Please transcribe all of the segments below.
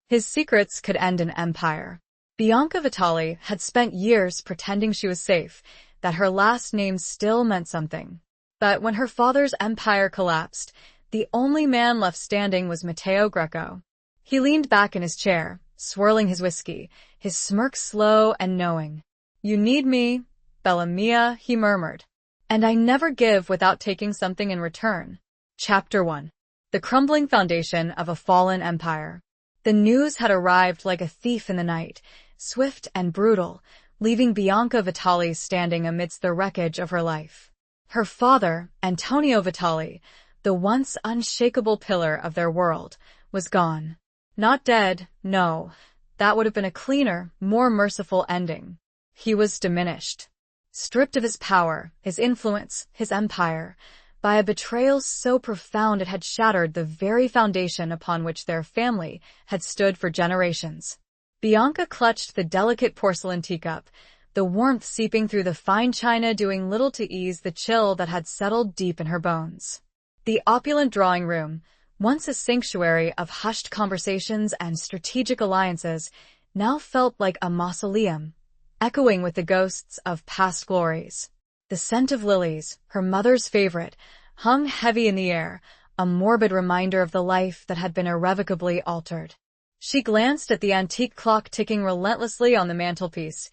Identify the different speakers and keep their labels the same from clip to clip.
Speaker 1: His secrets could end an empire. Bianca Vitali had spent years pretending she was safe, that her last name still meant something. But when her father's empire collapsed, the only man left standing was Matteo Greco. He leaned back in his chair, swirling his whiskey, his smirk slow and knowing. "You need me, Bella Mia," he murmured. "And I never give without taking something in return." Chapter 1. The Crumbling Foundation of a Fallen Empire. The news had arrived like a thief in the night, swift and brutal, leaving Bianca Vitali standing amidst the wreckage of her life. Her father, Antonio Vitali, the once unshakable pillar of their world, was gone. Not dead, no. That would have been a cleaner, more merciful ending. He was diminished. Stripped of his power, his influence, his empire, by a betrayal so profound it had shattered the very foundation upon which their family had stood for generations. Bianca clutched the delicate porcelain teacup, the warmth seeping through the fine china doing little to ease the chill that had settled deep in her bones. The opulent drawing room, once a sanctuary of hushed conversations and strategic alliances, now felt like a mausoleum, echoing with the ghosts of past glories. The scent of lilies, her mother's favorite, hung heavy in the air, a morbid reminder of the life that had been irrevocably altered. She glanced at the antique clock ticking relentlessly on the mantelpiece,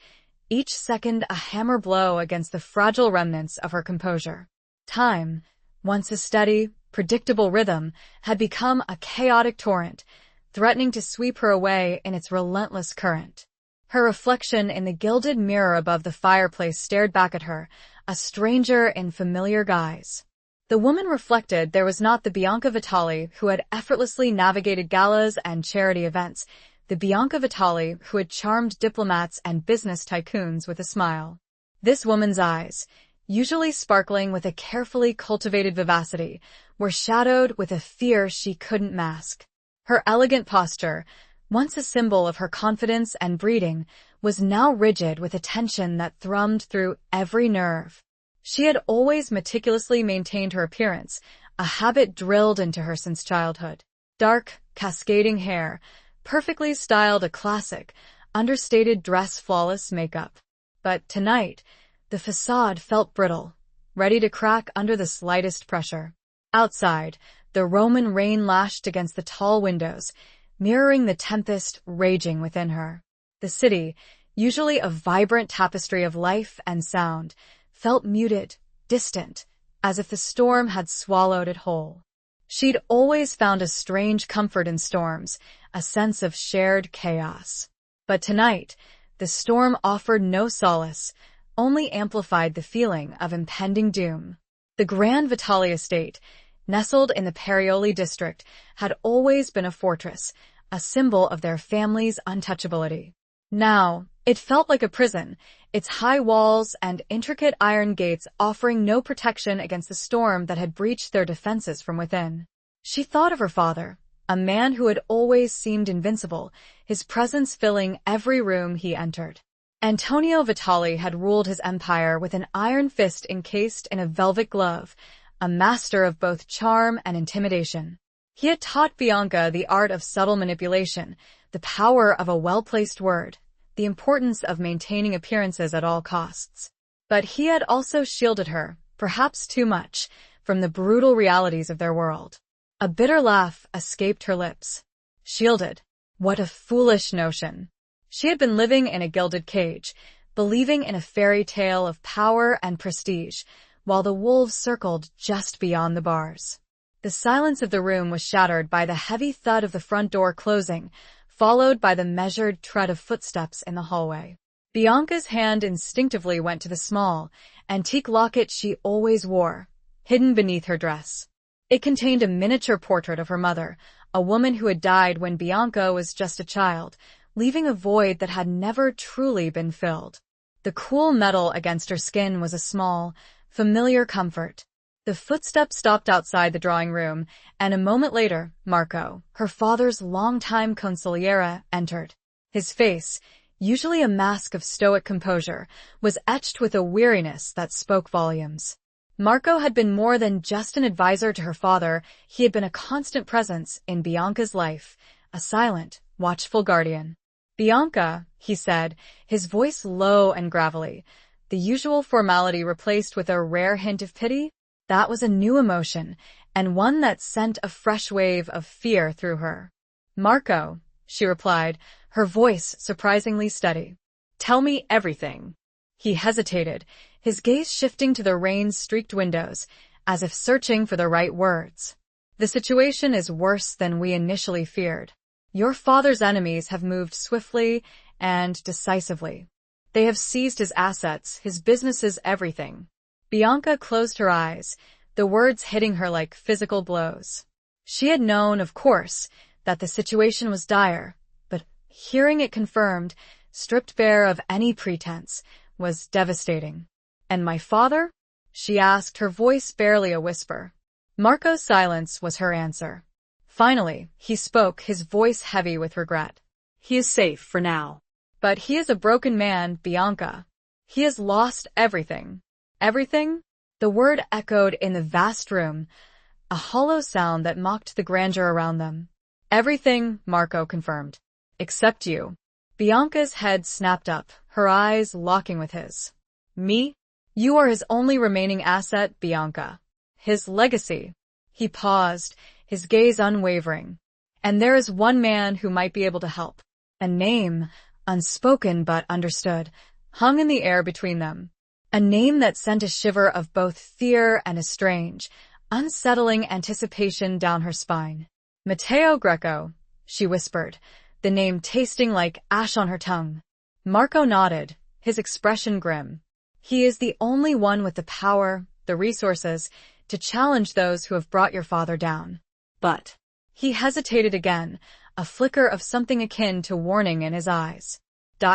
Speaker 1: each second a hammer blow against the fragile remnants of her composure. Time, once a steady, predictable rhythm, had become a chaotic torrent, threatening to sweep her away in its relentless current. Her reflection in the gilded mirror above the fireplace stared back at her, a stranger in familiar guise. The woman reflected there was not the Bianca Vitali who had effortlessly navigated galas and charity events, the Bianca Vitali who had charmed diplomats and business tycoons with a smile. This woman's eyes, usually sparkling with a carefully cultivated vivacity, were shadowed with a fear she couldn't mask. Her elegant posture, once a symbol of her confidence and breeding, was now rigid with a tension that thrummed through every nerve. She had always meticulously maintained her appearance, a habit drilled into her since childhood. Dark, cascading hair, perfectly styled, a classic, understated dress, flawless makeup. But tonight, the facade felt brittle, ready to crack under the slightest pressure. Outside, the Roman rain lashed against the tall windows, mirroring the tempest raging within her. The city, usually a vibrant tapestry of life and sound, felt muted, distant, as if the storm had swallowed it whole. She'd always found a strange comfort in storms, a sense of shared chaos. But tonight, the storm offered no solace, only amplified the feeling of impending doom. The Grand Vitali estate, nestled in the Perioli district, had always been a fortress, a symbol of their family's untouchability. Now, it felt like a prison, its high walls and intricate iron gates offering no protection against the storm that had breached their defenses from within. She thought of her father, a man who had always seemed invincible, his presence filling every room he entered. Antonio Vitali had ruled his empire with an iron fist encased in a velvet glove, a master of both charm and intimidation. He had taught Bianca the art of subtle manipulation, the power of a well-placed word, the importance of maintaining appearances at all costs. But he had also shielded her, perhaps too much, from the brutal realities of their world. A bitter laugh escaped her lips. Shielded? What a foolish notion. She had been living in a gilded cage, believing in a fairy tale of power and prestige, while the wolves circled just beyond the bars. The silence of the room was shattered by the heavy thud of the front door closing, followed by the measured tread of footsteps in the hallway. Bianca's hand instinctively went to the small, antique locket she always wore, hidden beneath her dress. It contained a miniature portrait of her mother, a woman who had died when Bianca was just a child, leaving a void that had never truly been filled. The cool metal against her skin was a small, familiar comfort. The footsteps stopped outside the drawing room, and a moment later, Marco, her father's longtime consigliere, entered. His face, usually a mask of stoic composure, was etched with a weariness that spoke volumes. Marco had been more than just an advisor to her father, he had been a constant presence in Bianca's life, a silent, watchful guardian. Bianca, he said, his voice low and gravelly, the usual formality replaced with a rare hint of pity. That was a new emotion, and one that sent a fresh wave of fear through her. Marco, she replied, her voice surprisingly steady. Tell me everything. He hesitated, his gaze shifting to the rain-streaked windows, as if searching for the right words. The situation is worse than we initially feared. Your father's enemies have moved swiftly and decisively. They have seized his assets, his businesses, everything. Bianca closed her eyes, the words hitting her like physical blows. She had known, of course, that the situation was dire, but hearing it confirmed, stripped bare of any pretense, was devastating. And my father? She asked, her voice barely a whisper. Marco's silence was her answer. Finally, he spoke, his voice heavy with regret. He is safe for now. But he is a broken man, Bianca. He has lost everything. Everything? The word echoed in the vast room, a hollow sound that mocked the grandeur around them. Everything, Marco confirmed. Except you. Bianca's head snapped up, her eyes locking with his. Me? You are his only remaining asset, Bianca. His legacy. He paused, his gaze unwavering. And there is one man who might be able to help. A name, unspoken but understood, hung in the air between them. A name that sent a shiver of both fear and a strange, unsettling anticipation down her spine. Matteo Greco, she whispered, the name tasting like ash on her tongue. Marco nodded, his expression grim. He is the only one with the power, the resources, to challenge those who have brought your father down. But he hesitated again, a flicker of something akin to warning in his eyes.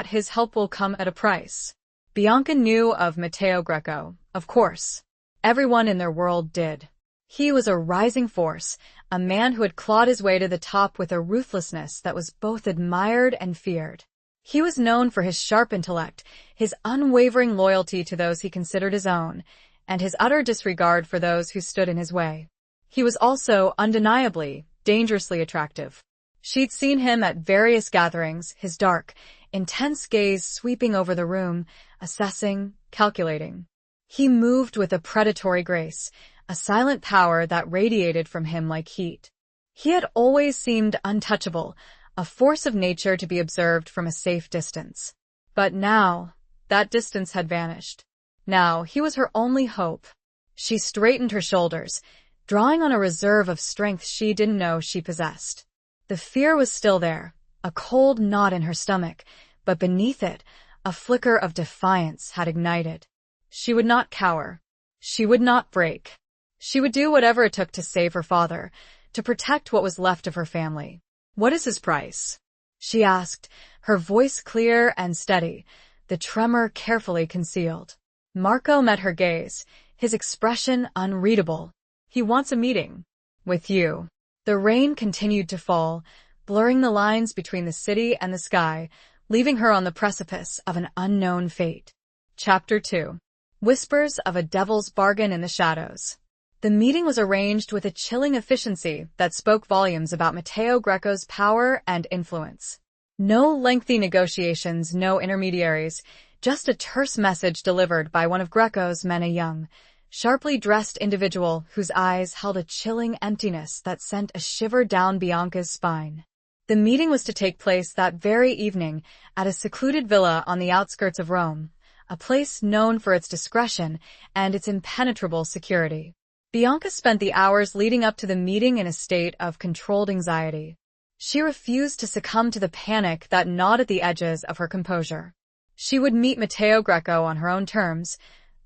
Speaker 1: His help will come at a price. Bianca knew of Matteo Greco, of course. Everyone in their world did. He was a rising force, a man who had clawed his way to the top with a ruthlessness that was both admired and feared. He was known for his sharp intellect, his unwavering loyalty to those he considered his own, and his utter disregard for those who stood in his way. He was also, undeniably, dangerously attractive. She'd seen him at various gatherings, his dark, intense gaze sweeping over the room, assessing, calculating. He moved with a predatory grace, a silent power that radiated from him like heat. He had always seemed untouchable, a force of nature to be observed from a safe distance. But now, that distance had vanished. Now, he was her only hope. She straightened her shoulders, drawing on a reserve of strength she didn't know she possessed. The fear was still there, a cold knot in her stomach, but beneath it, a flicker of defiance had ignited. She would not cower. She would not break. She would do whatever it took to save her father, to protect what was left of her family. What is his price? She asked, her voice clear and steady, the tremor carefully concealed. Marco met her gaze, his expression unreadable. He wants a meeting. With you. The rain continued to fall, blurring the lines between the city and the sky, leaving her on the precipice of an unknown fate. Chapter 2. Whispers of a devil's bargain in the shadows. The meeting was arranged with a chilling efficiency that spoke volumes about Matteo Greco's power and influence. No lengthy negotiations, no intermediaries, just a terse message delivered by one of Greco's men, a young, sharply dressed individual whose eyes held a chilling emptiness that sent a shiver down Bianca's spine. The meeting was to take place that very evening at a secluded villa on the outskirts of Rome, a place known for its discretion and its impenetrable security. Bianca spent the hours leading up to the meeting in a state of controlled anxiety. She refused to succumb to the panic that gnawed at the edges of her composure. She would meet Matteo Greco on her own terms,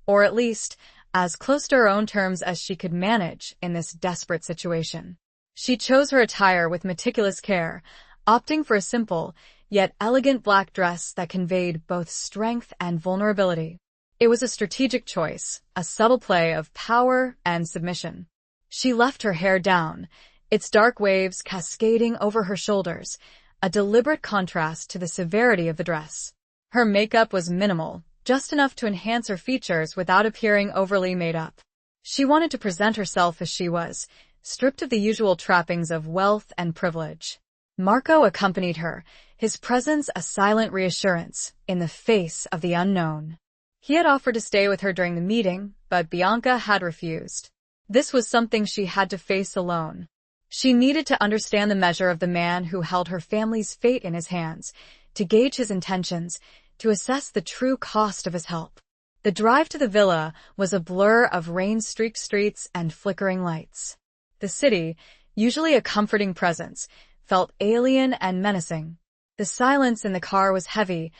Speaker 1: or at least as close to her own terms as she could manage in this desperate situation. She chose her attire with meticulous care, opting for a simple, yet elegant black dress that conveyed both strength and vulnerability. It was a strategic choice, a subtle play of power and submission. She left her hair down, its dark waves cascading over her shoulders, a deliberate contrast to the severity of the dress. Her makeup was minimal, just enough to enhance her features without appearing overly made up. She wanted to present herself as she was, stripped of the usual trappings of wealth and privilege. Marco accompanied her, his presence a silent reassurance in the face of the unknown. He had offered to stay with her during the meeting, but Bianca had refused. This was something she had to face alone. She needed to understand the measure of the man who held her family's fate in his hands, to gauge his intentions, to assess the true cost of his help. The drive to the villa was a blur of rain-streaked streets and flickering lights. The city, usually a comforting presence, felt alien and menacing. The silence in the car was heavy,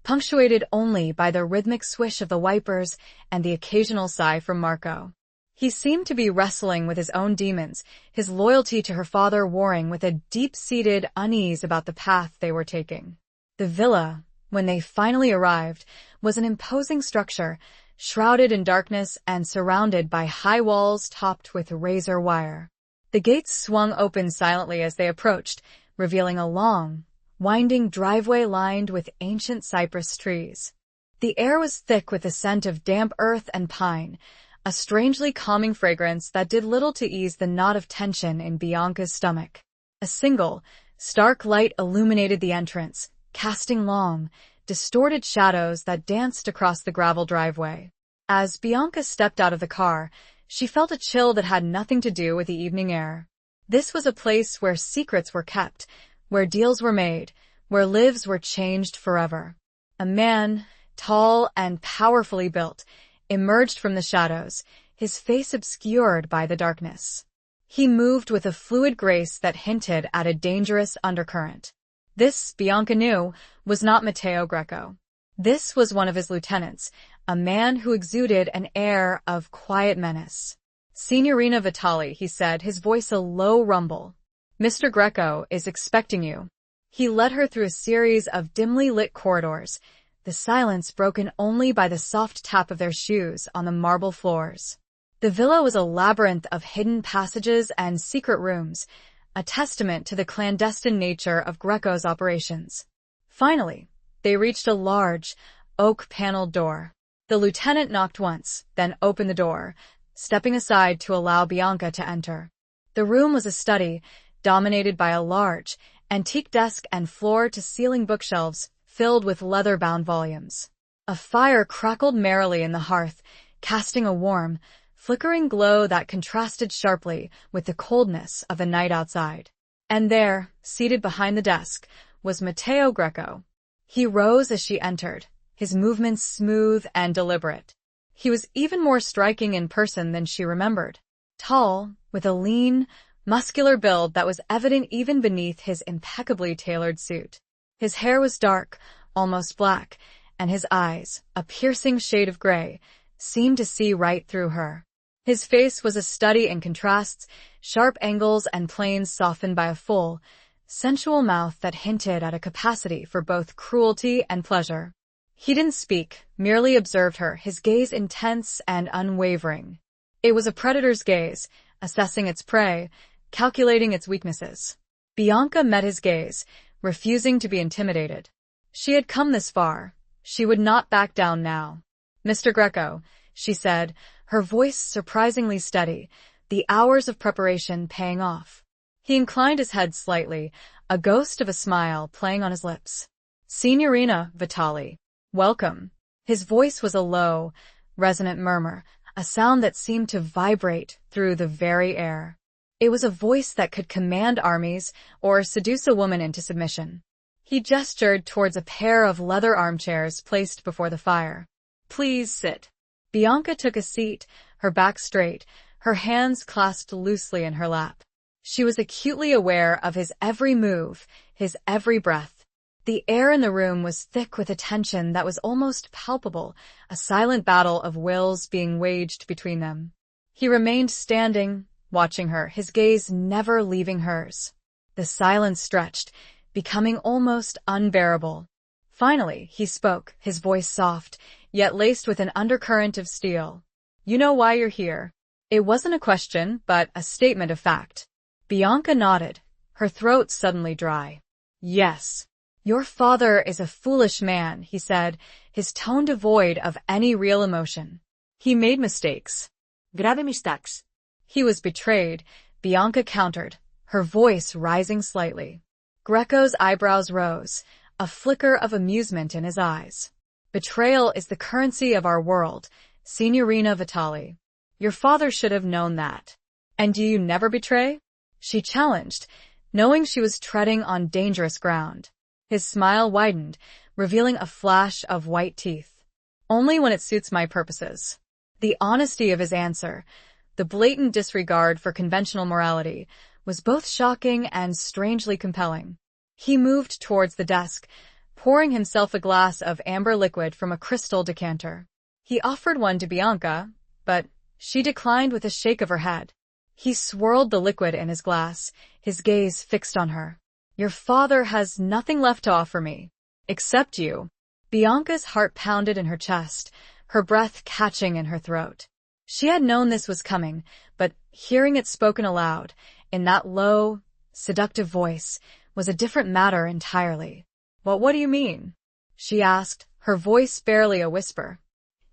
Speaker 1: punctuated only by the rhythmic swish of the wipers and the occasional sigh from Marco. He seemed to be wrestling with his own demons, his loyalty to her father warring with a deep-seated unease about the path they were taking. The villa, when they finally arrived, was an imposing structure, shrouded in darkness and surrounded by high walls topped with razor wire. The gates swung open silently as they approached, revealing a long, winding driveway lined with ancient cypress trees. The air was thick with the scent of damp earth and pine, a strangely calming fragrance that did little to ease the knot of tension in Bianca's stomach. A single, stark light illuminated the entrance, casting long, distorted shadows that danced across the gravel driveway. As Bianca stepped out of the car, she felt a chill that had nothing to do with the evening air. This was a place where secrets were kept, where deals were made, where lives were changed forever. A man, tall and powerfully built, emerged from the shadows, his face obscured by the darkness. He moved with a fluid grace that hinted at a dangerous undercurrent. This, Bianca knew, was not Matteo Greco. This was one of his lieutenants, a man who exuded an air of quiet menace. "Signorina Vitali," he said, his voice a low rumble. "Mr. Greco is expecting you." He led her through a series of dimly lit corridors, the silence broken only by the soft tap of their shoes on the marble floors. The villa was a labyrinth of hidden passages and secret rooms, a testament to the clandestine nature of Greco's operations. Finally, they reached a large, oak-paneled door. The lieutenant knocked once, then opened the door, stepping aside to allow Bianca to enter. The room was a study, dominated by a large, antique desk and floor-to-ceiling bookshelves filled with leather-bound volumes. A fire crackled merrily in the hearth, casting a warm, flickering glow that contrasted sharply with the coldness of the night outside. And there, seated behind the desk, was Matteo Greco. He rose as she entered, his movements smooth and deliberate. He was even more striking in person than she remembered. Tall, with a lean, muscular build that was evident even beneath his impeccably tailored suit. His hair was dark, almost black, and his eyes, a piercing shade of gray, seemed to see right through her. His face was a study in contrasts, sharp angles and planes softened by a full, sensual mouth that hinted at a capacity for both cruelty and pleasure. He didn't speak, merely observed her, his gaze intense and unwavering. It was a predator's gaze, assessing its prey, calculating its weaknesses. Bianca met his gaze, refusing to be intimidated. She had come this far. She would not back down now. "Mr. Greco," she said, her voice surprisingly steady, the hours of preparation paying off. He inclined his head slightly, a ghost of a smile playing on his lips. "Signorina Vitali, welcome." His voice was a low, resonant murmur, a sound that seemed to vibrate through the very air. It was a voice that could command armies or seduce a woman into submission. He gestured towards a pair of leather armchairs placed before the fire. "Please sit." Bianca took a seat, her back straight, her hands clasped loosely in her lap. She was acutely aware of his every move, his every breath. The air in the room was thick with a tension that was almost palpable, a silent battle of wills being waged between them. He remained standing, watching her, his gaze never leaving hers. The silence stretched, becoming almost unbearable. Finally, he spoke, his voice soft, yet laced with an undercurrent of steel. "You know why you're here." It wasn't a question, but a statement of fact. Bianca nodded, her throat suddenly dry. "Yes. Your father is a foolish man," he said, his tone devoid of any real emotion. "He made mistakes." "Grave mistakes." "He was betrayed," Bianca countered, her voice rising slightly. Greco's eyebrows rose, a flicker of amusement in his eyes. Betrayal is the currency of our world, Signorina Vitali. Your father should have known that. And do you never betray? She challenged, knowing she was treading on dangerous ground. His smile widened, revealing a flash of white teeth. Only when it suits my purposes. The honesty of his answer, the blatant disregard for conventional morality, was both shocking and strangely compelling. He moved towards the desk, pouring himself a glass of amber liquid from a crystal decanter. He offered one to Bianca, but she declined with a shake of her head. He swirled the liquid in his glass, his gaze fixed on her. Your father has nothing left to offer me. Except you. Bianca's heart pounded in her chest, her breath catching in her throat. She had known this was coming, but hearing it spoken aloud, in that low, seductive voice, was a different matter entirely. What do you mean? She asked, her voice barely a whisper.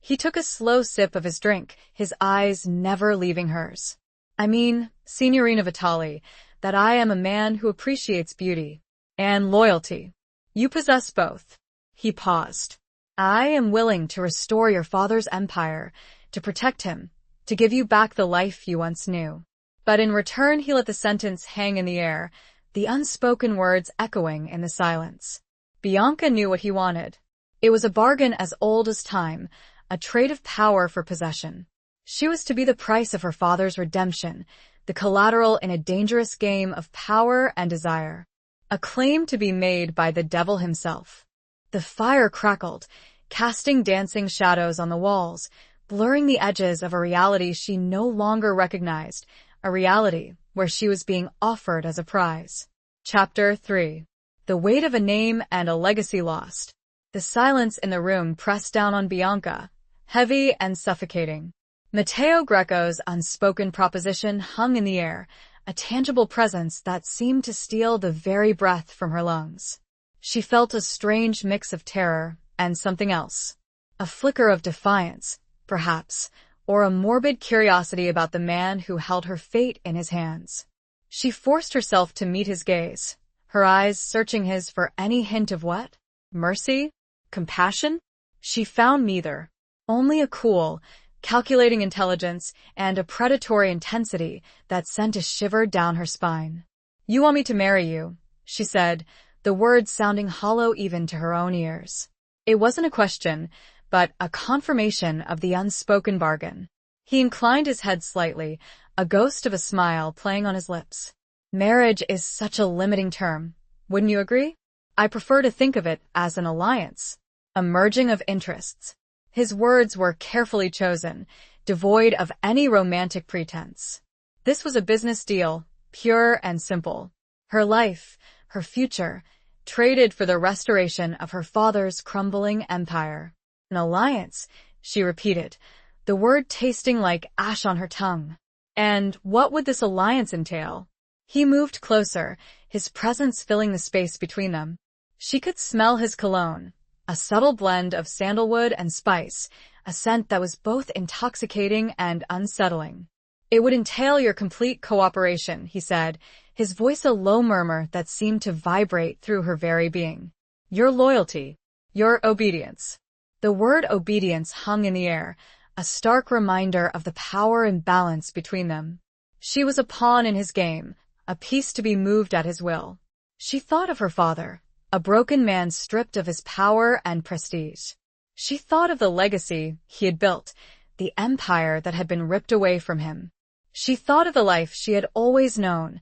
Speaker 1: He took a slow sip of his drink, his eyes never leaving hers. I mean, Signorina Vitali, that I am a man who appreciates beauty and loyalty. You possess both. He paused. I am willing to restore your father's empire, to protect him, to give you back the life you once knew. But in return he let the sentence hang in the air, the unspoken words echoing in the silence. Bianca knew what he wanted. It was a bargain as old as time, a trade of power for possession. She was to be the price of her father's redemption, the collateral in a dangerous game of power and desire. A claim to be made by the devil himself. The fire crackled, casting dancing shadows on the walls, blurring the edges of a reality she no longer recognized, a reality where she was being offered as a prize. Chapter 3. The weight of a name and a legacy lost. The silence in the room pressed down on Bianca, heavy and suffocating. Matteo Greco's unspoken proposition hung in the air, a tangible presence that seemed to steal the very breath from her lungs. She felt a strange mix of terror and something else. A flicker of defiance, perhaps, or a morbid curiosity about the man who held her fate in his hands. She forced herself to meet his gaze, her eyes searching his for any hint of what? Mercy? Compassion? She found neither. Only a cool, calculating intelligence and a predatory intensity that sent a shiver down her spine. You want me to marry you, she said, the words sounding hollow even to her own ears. It wasn't a question, but a confirmation of the unspoken bargain. He inclined his head slightly, a ghost of a smile playing on his lips. Marriage is such a limiting term. Wouldn't you agree? I prefer to think of it as an alliance, a merging of interests. His words were carefully chosen, devoid of any romantic pretense. This was a business deal, pure and simple. Her life, her future, traded for the restoration of her father's crumbling empire. An alliance, she repeated, the word tasting like ash on her tongue. And what would this alliance entail? He moved closer, his presence filling the space between them. She could smell his cologne, a subtle blend of sandalwood and spice, a scent that was both intoxicating and unsettling. It would entail your complete cooperation, he said, his voice a low murmur that seemed to vibrate through her very being. Your loyalty, your obedience. The word obedience hung in the air, a stark reminder of the power imbalance between them. She was a pawn in his game, a piece to be moved at his will. She thought of her father, a broken man stripped of his power and prestige. She thought of the legacy he had built, the empire that had been ripped away from him. She thought of the life she had always known,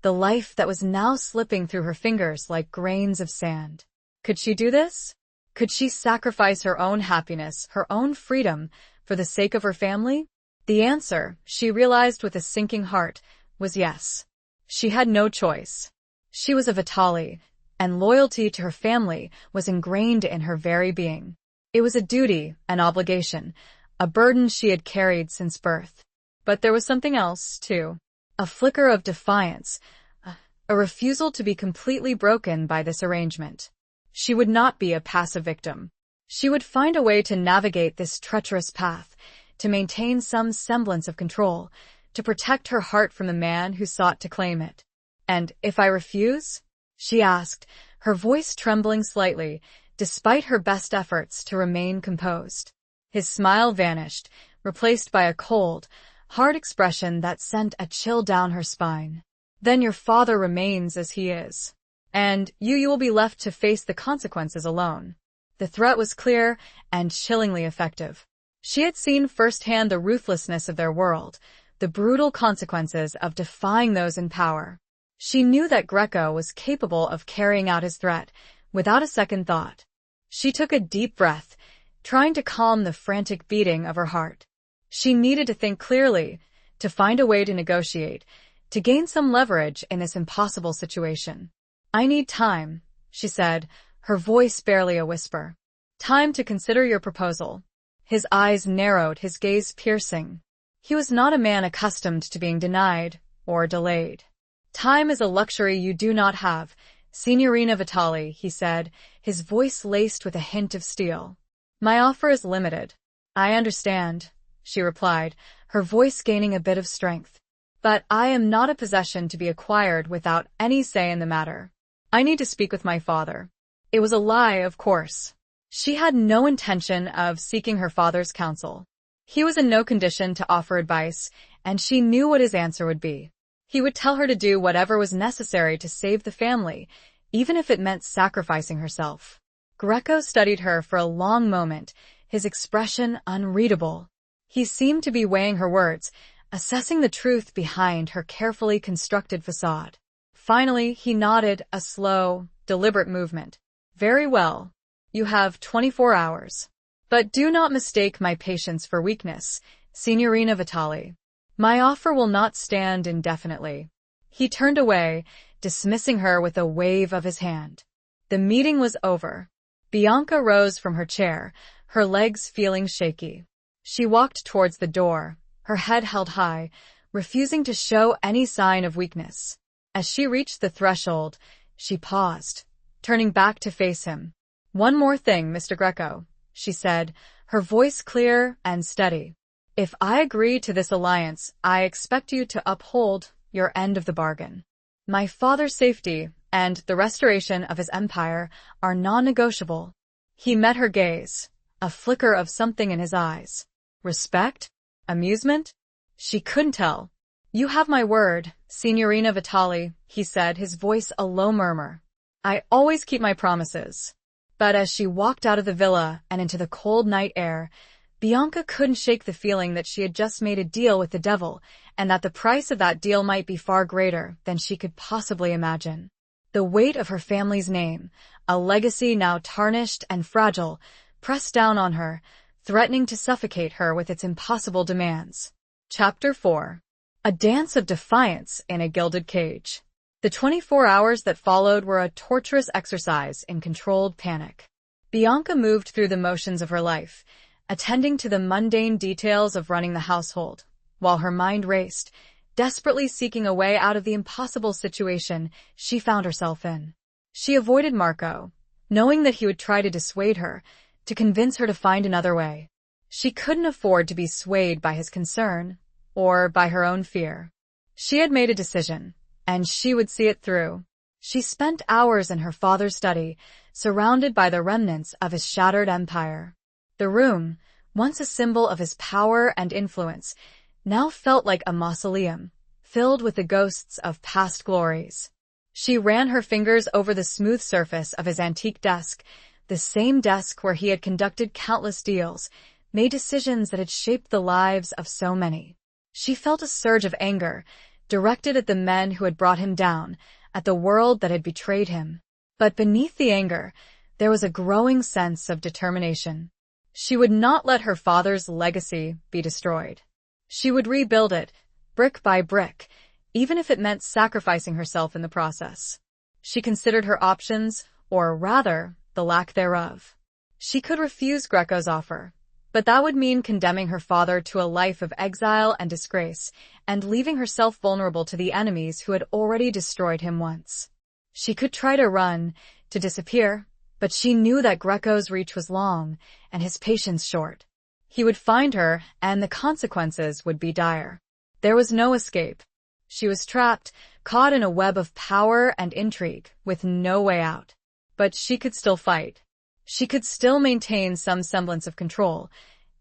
Speaker 1: the life that was now slipping through her fingers like grains of sand. Could she do this? Could she sacrifice her own happiness, her own freedom, for the sake of her family? The answer, she realized with a sinking heart, was yes. She had no choice. She was a Vitali, and loyalty to her family was ingrained in her very being. It was a duty, an obligation, a burden she had carried since birth. But there was something else, too. A flicker of defiance, a refusal to be completely broken by this arrangement. She would not be a passive victim. She would find a way to navigate this treacherous path, to maintain some semblance of control, to protect her heart from the man who sought to claim it. And if I refuse? she asked, her voice trembling slightly, despite her best efforts to remain composed. His smile vanished, replaced by a cold, hard expression that sent a chill down her spine. Then your father remains as he is. And you will be left to face the consequences alone. The threat was clear and chillingly effective. She had seen firsthand the ruthlessness of their world, the brutal consequences of defying those in power. She knew that Greco was capable of carrying out his threat without a second thought. She took a deep breath, trying to calm the frantic beating of her heart. She needed to think clearly, to find a way to negotiate, to gain some leverage in this impossible situation. "I need time," she said, her voice barely a whisper. "Time to consider your proposal." His eyes narrowed, his gaze piercing. He was not a man accustomed to being denied or delayed. "Time is a luxury you do not have, Signorina Vitali," he said, his voice laced with a hint of steel. "My offer is limited." "I understand," she replied, her voice gaining a bit of strength. "But I am not a possession to be acquired without any say in the matter. I need to speak with my father." It was a lie, of course. She had no intention of seeking her father's counsel. He was in no condition to offer advice, and she knew what his answer would be. He would tell her to do whatever was necessary to save the family, even if it meant sacrificing herself. Greco studied her for a long moment, his expression unreadable. He seemed to be weighing her words, assessing the truth behind her carefully constructed facade. Finally, he nodded, a slow, deliberate movement. "Very well. You have 24 hours. But do not mistake my patience for weakness, Signorina Vitali. My offer will not stand indefinitely." He turned away, dismissing her with a wave of his hand. The meeting was over. Bianca rose from her chair, her legs feeling shaky. She walked towards the door, her head held high, refusing to show any sign of weakness. As she reached the threshold, she paused, turning back to face him. "One more thing, Mr. Greco," she said, her voice clear and steady. "If I agree to this alliance, I expect you to uphold your end of the bargain. My father's safety and the restoration of his empire are non-negotiable." He met her gaze, a flicker of something in his eyes. Respect? Amusement? She couldn't tell. "You have my word, Signorina Vitali," he said, his voice a low murmur. "I always keep my promises." But as she walked out of the villa and into the cold night air, Bianca couldn't shake the feeling that she had just made a deal with the devil, and that the price of that deal might be far greater than she could possibly imagine. The weight of her family's name, a legacy now tarnished and fragile, pressed down on her, threatening to suffocate her with its impossible demands. Chapter 4. A dance of defiance in a gilded cage. The 24 hours that followed were a torturous exercise in controlled panic. Bianca moved through the motions of her life, attending to the mundane details of running the household, while her mind raced, desperately seeking a way out of the impossible situation she found herself in. She avoided Marco, knowing that he would try to dissuade her, to convince her to find another way. She couldn't afford to be swayed by his concern, or by her own fear. She had made a decision, and she would see it through. She spent hours in her father's study, surrounded by the remnants of his shattered empire. The room, once a symbol of his power and influence, now felt like a mausoleum, filled with the ghosts of past glories. She ran her fingers over the smooth surface of his antique desk, the same desk where he had conducted countless deals, made decisions that had shaped the lives of so many. She felt a surge of anger, directed at the men who had brought him down, at the world that had betrayed him. But beneath the anger, there was a growing sense of determination. She would not let her father's legacy be destroyed. She would rebuild it, brick by brick, even if it meant sacrificing herself in the process. She considered her options, or rather, the lack thereof. She could refuse Greco's offer, but that would mean condemning her father to a life of exile and disgrace, and leaving herself vulnerable to the enemies who had already destroyed him once. She could try to run, to disappear, but she knew that Greco's reach was long, and his patience short. He would find her, and the consequences would be dire. There was no escape. She was trapped, caught in a web of power and intrigue with no way out. But she could still fight. She could still maintain some semblance of control,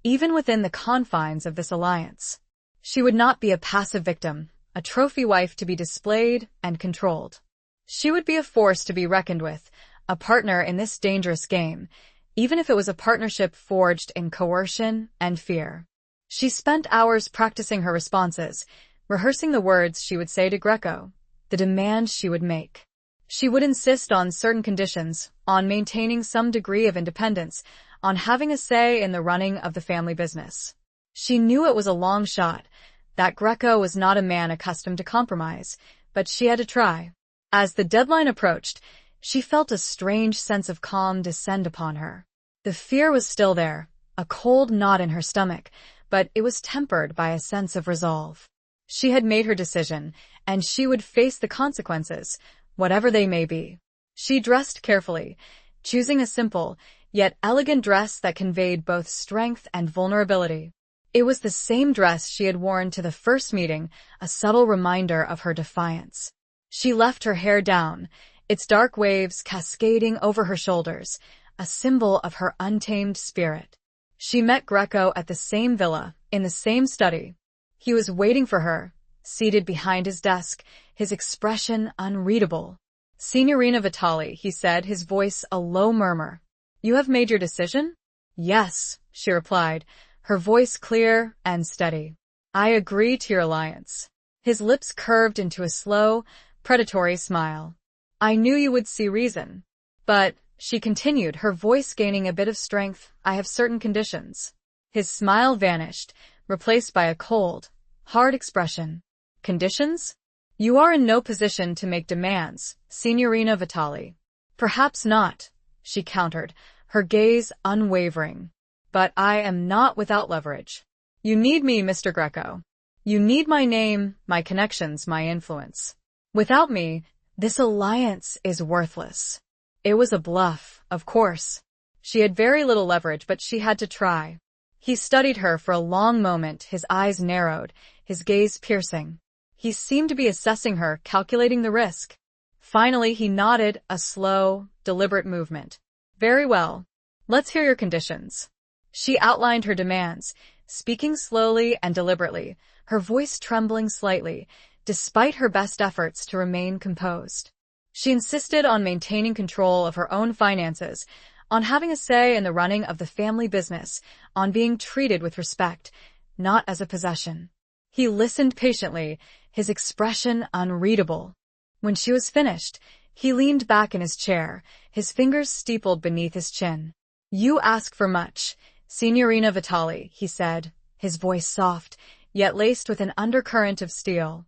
Speaker 1: even within the confines of this alliance. She would not be a passive victim, a trophy wife to be displayed and controlled. She would be a force to be reckoned with, a partner in this dangerous game, even if it was a partnership forged in coercion and fear. She spent hours practicing her responses, rehearsing the words she would say to Greco, the demands she would make. She would insist on certain conditions, on maintaining some degree of independence, on having a say in the running of the family business. She knew it was a long shot, that Greco was not a man accustomed to compromise, but she had to try. As the deadline approached, she felt a strange sense of calm descend upon her. The fear was still there, a cold knot in her stomach, but it was tempered by a sense of resolve. She had made her decision, and she would face the consequences, whatever they may be. She dressed carefully, choosing a simple, yet elegant dress that conveyed both strength and vulnerability. It was the same dress she had worn to the first meeting, a subtle reminder of her defiance. She left her hair down, its dark waves cascading over her shoulders, a symbol of her untamed spirit. She met Greco at the same villa, in the same study. He was waiting for her, seated behind his desk, his expression unreadable. "Signorina Vitali," he said, his voice a low murmur. "You have made your decision?" "Yes," she replied, her voice clear and steady. "I agree to your alliance." His lips curved into a slow, predatory smile. "I knew you would see reason. But," she continued, her voice gaining a bit of strength, "I have certain conditions." His smile vanished, replaced by a cold, hard expression. "Conditions? You are in no position to make demands, Signorina Vitali." "Perhaps not," she countered, her gaze unwavering. "But I am not without leverage. You need me, Mr. Greco. You need my name, my connections, my influence. Without me, this alliance is worthless." It was a bluff, of course. She had very little leverage, but she had to try. He studied her for a long moment, his eyes narrowed, his gaze piercing. He seemed to be assessing her, calculating the risk. Finally, he nodded, a slow, deliberate movement. "Very well. Let's hear your conditions." She outlined her demands, speaking slowly and deliberately, her voice trembling slightly, despite her best efforts to remain composed. She insisted on maintaining control of her own finances, on having a say in the running of the family business, on being treated with respect, not as a possession. He listened patiently, his expression unreadable. When she was finished, he leaned back in his chair, his fingers steepled beneath his chin. "You ask for much, Signorina Vitali," he said, his voice soft, yet laced with an undercurrent of steel.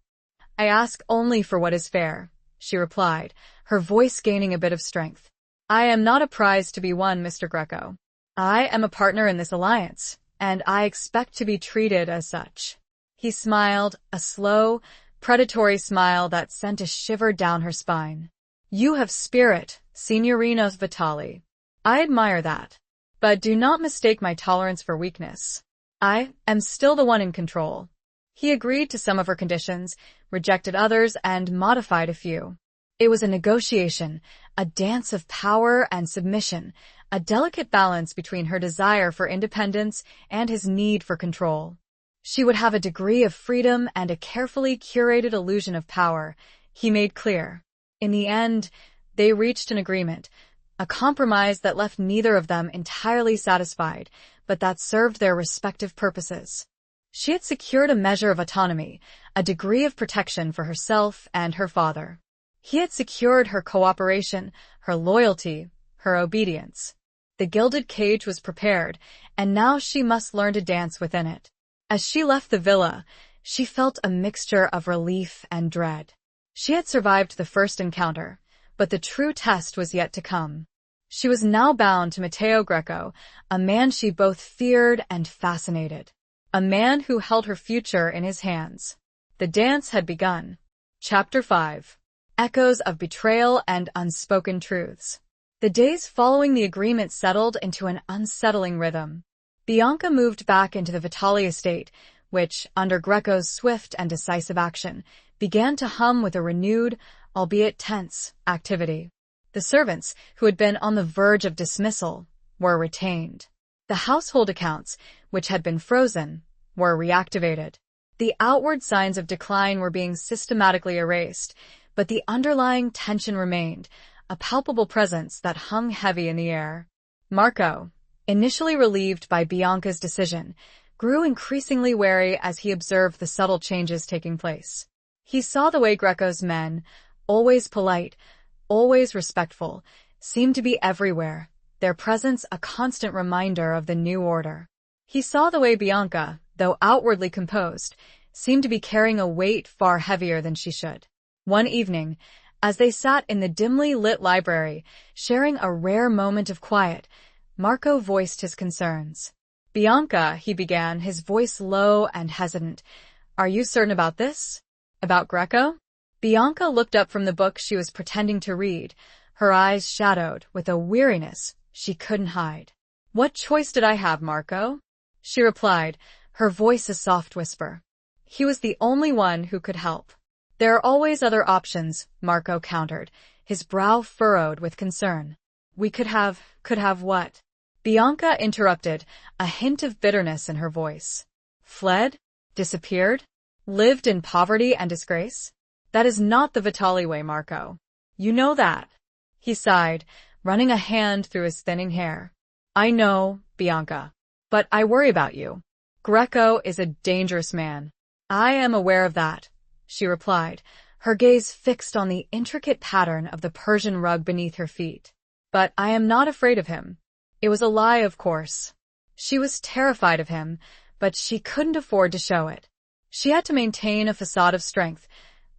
Speaker 1: "I ask only for what is fair," she replied, her voice gaining a bit of strength. "I am not a prize to be won, Mr. Greco. I am a partner in this alliance, and I expect to be treated as such." He smiled, a slow, predatory smile that sent a shiver down her spine. "You have spirit, Signorina Vitali. I admire that. But do not mistake my tolerance for weakness. I am still the one in control." He agreed to some of her conditions, rejected others, and modified a few. It was a negotiation, a dance of power and submission, a delicate balance between her desire for independence and his need for control. She would have a degree of freedom and a carefully curated illusion of power, he made clear. In the end, they reached an agreement, a compromise that left neither of them entirely satisfied, but that served their respective purposes. She had secured a measure of autonomy, a degree of protection for herself and her father. He had secured her cooperation, her loyalty, her obedience. The gilded cage was prepared, and now she must learn to dance within it. As she left the villa, she felt a mixture of relief and dread. She had survived the first encounter, but the true test was yet to come. She was now bound to Matteo Greco, a man she both feared and fascinated. A man who held her future in his hands. The dance had begun. Chapter 5. Echoes of Betrayal and Unspoken Truths. The days following the agreement settled into an unsettling rhythm. Bianca moved back into the Vitali estate, which, under Greco's swift and decisive action, began to hum with a renewed, albeit tense, activity. The servants, who had been on the verge of dismissal, were retained. The household accounts, which had been frozen, were reactivated. The outward signs of decline were being systematically erased, but the underlying tension remained, a palpable presence that hung heavy in the air. Marco, initially relieved by Bianca's decision, grew increasingly wary as he observed the subtle changes taking place. He saw the way Greco's men, always polite, always respectful, seemed to be everywhere, their presence a constant reminder of the new order. He saw the way Bianca, though outwardly composed, seemed to be carrying a weight far heavier than she should. One evening, as they sat in the dimly lit library, sharing a rare moment of quiet, Marco voiced his concerns. "Bianca," he began, his voice low and hesitant, "are you certain about this? About Greco?" Bianca looked up from the book she was pretending to read, her eyes shadowed with a weariness she couldn't hide. "What choice did I have, Marco?" she replied, her voice a soft whisper. He was the only one who could help. "There are always other options," Marco countered, his brow furrowed with concern. "We could have what?" Bianca interrupted, a hint of bitterness in her voice. "Fled? Disappeared? Lived in poverty and disgrace? That is not the Vitali way, Marco. You know that." He sighed, running a hand through his thinning hair. "I know, Bianca. But I worry about you. Greco is a dangerous man." "I am aware of that," she replied, her gaze fixed on the intricate pattern of the Persian rug beneath her feet. "But I am not afraid of him. It was a lie, of course." She was terrified of him, but she couldn't afford to show it. She had to maintain a facade of strength,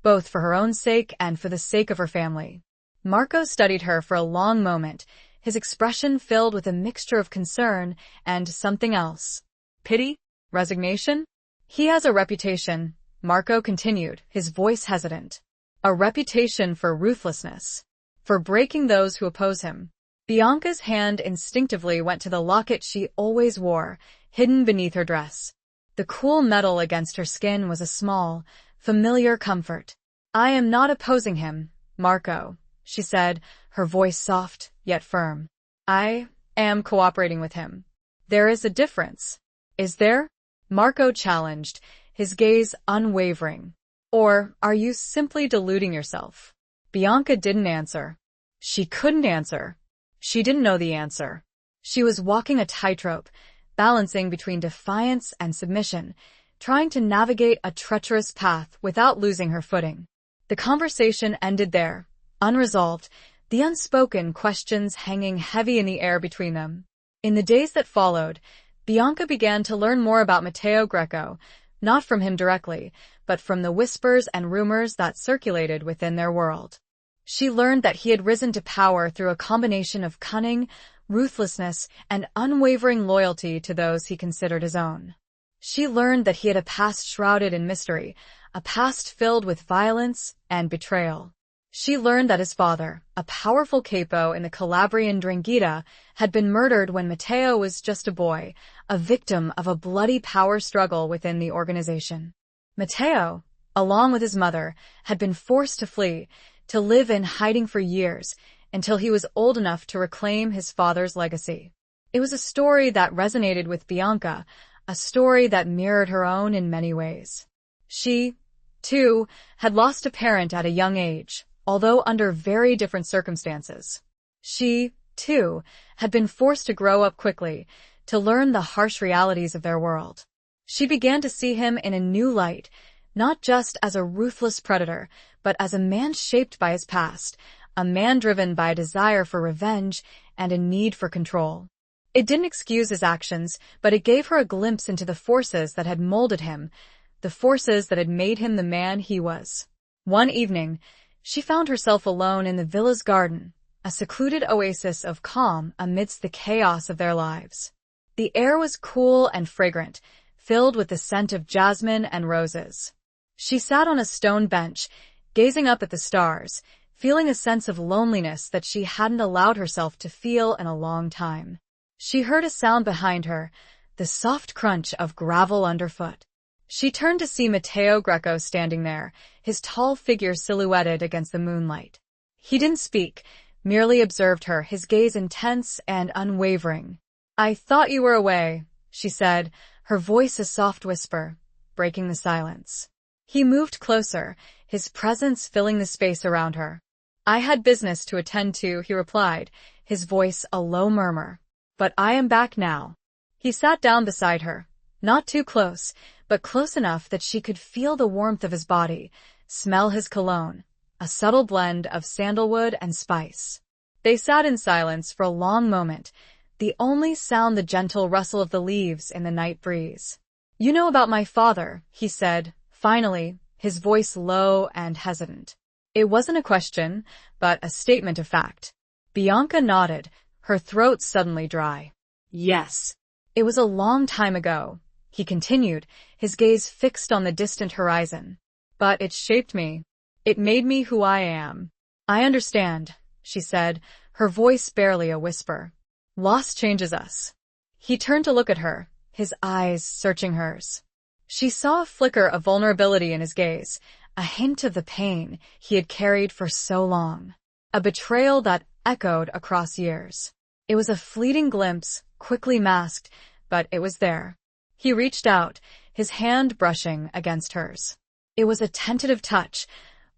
Speaker 1: both for her own sake and for the sake of her family. Marco studied her for a long moment, his expression filled with a mixture of concern and something else. Pity? Resignation? "He has a reputation," Marco continued, his voice hesitant. "A reputation for ruthlessness, for breaking those who oppose him." Bianca's hand instinctively went to the locket she always wore, hidden beneath her dress. The cool metal against her skin was a small, familiar comfort. "I am not opposing him, Marco," she said, her voice soft, yet firm. "I am cooperating with him." "There is a difference." "Is there?" Marco challenged, his gaze unwavering. "Or are you simply deluding yourself?" Bianca didn't answer. She couldn't answer. She didn't know the answer. She was walking a tightrope, balancing between defiance and submission, trying to navigate a treacherous path without losing her footing. The conversation ended there, unresolved, the unspoken questions hanging heavy in the air between them. In the days that followed, Bianca began to learn more about Matteo Greco, not from him directly, but from the whispers and rumors that circulated within their world. She learned that he had risen to power through a combination of cunning, ruthlessness, and unwavering loyalty to those he considered his own. She learned that he had a past shrouded in mystery, a past filled with violence and betrayal. She learned that his father, a powerful capo in the Calabrian Drangheta, had been murdered when Matteo was just a boy, a victim of a bloody power struggle within the organization. Matteo, along with his mother, had been forced to flee, to live in hiding for years, until he was old enough to reclaim his father's legacy. It was a story that resonated with Bianca, a story that mirrored her own in many ways. She, too, had lost a parent at a young age, although under very different circumstances. She, too, had been forced to grow up quickly, to learn the harsh realities of their world. She began to see him in a new light, not just as a ruthless predator, but as a man shaped by his past, a man driven by a desire for revenge and a need for control. It didn't excuse his actions, but it gave her a glimpse into the forces that had molded him, the forces that had made him the man he was. One evening, she found herself alone in the villa's garden, a secluded oasis of calm amidst the chaos of their lives. The air was cool and fragrant, filled with the scent of jasmine and roses. She sat on a stone bench, gazing up at the stars, feeling a sense of loneliness that she hadn't allowed herself to feel in a long time. She heard a sound behind her, the soft crunch of gravel underfoot. She turned to see Matteo Greco standing there, his tall figure silhouetted against the moonlight. He didn't speak, merely observed her, his gaze intense and unwavering. "I thought you were away," she said, her voice a soft whisper, breaking the silence. He moved closer, his presence filling the space around her. "I had business to attend to," he replied, his voice a low murmur. "But I am back now." He sat down beside her, not too close, but close enough that she could feel the warmth of his body, smell his cologne, a subtle blend of sandalwood and spice. They sat in silence for a long moment, the only sound the gentle rustle of the leaves in the night breeze. "You know about my father," he said, finally, his voice low and hesitant. It wasn't a question, but a statement of fact. Bianca nodded, her throat suddenly dry. "Yes. It was a long time ago," he continued, his gaze fixed on the distant horizon. "But it shaped me. It made me who I am." "I understand," she said, her voice barely a whisper. "Loss changes us." He turned to look at her, his eyes searching hers. She saw a flicker of vulnerability in his gaze, a hint of the pain he had carried for so long, a betrayal that echoed across years. It was a fleeting glimpse, quickly masked, but it was there. He reached out, his hand brushing against hers. It was a tentative touch,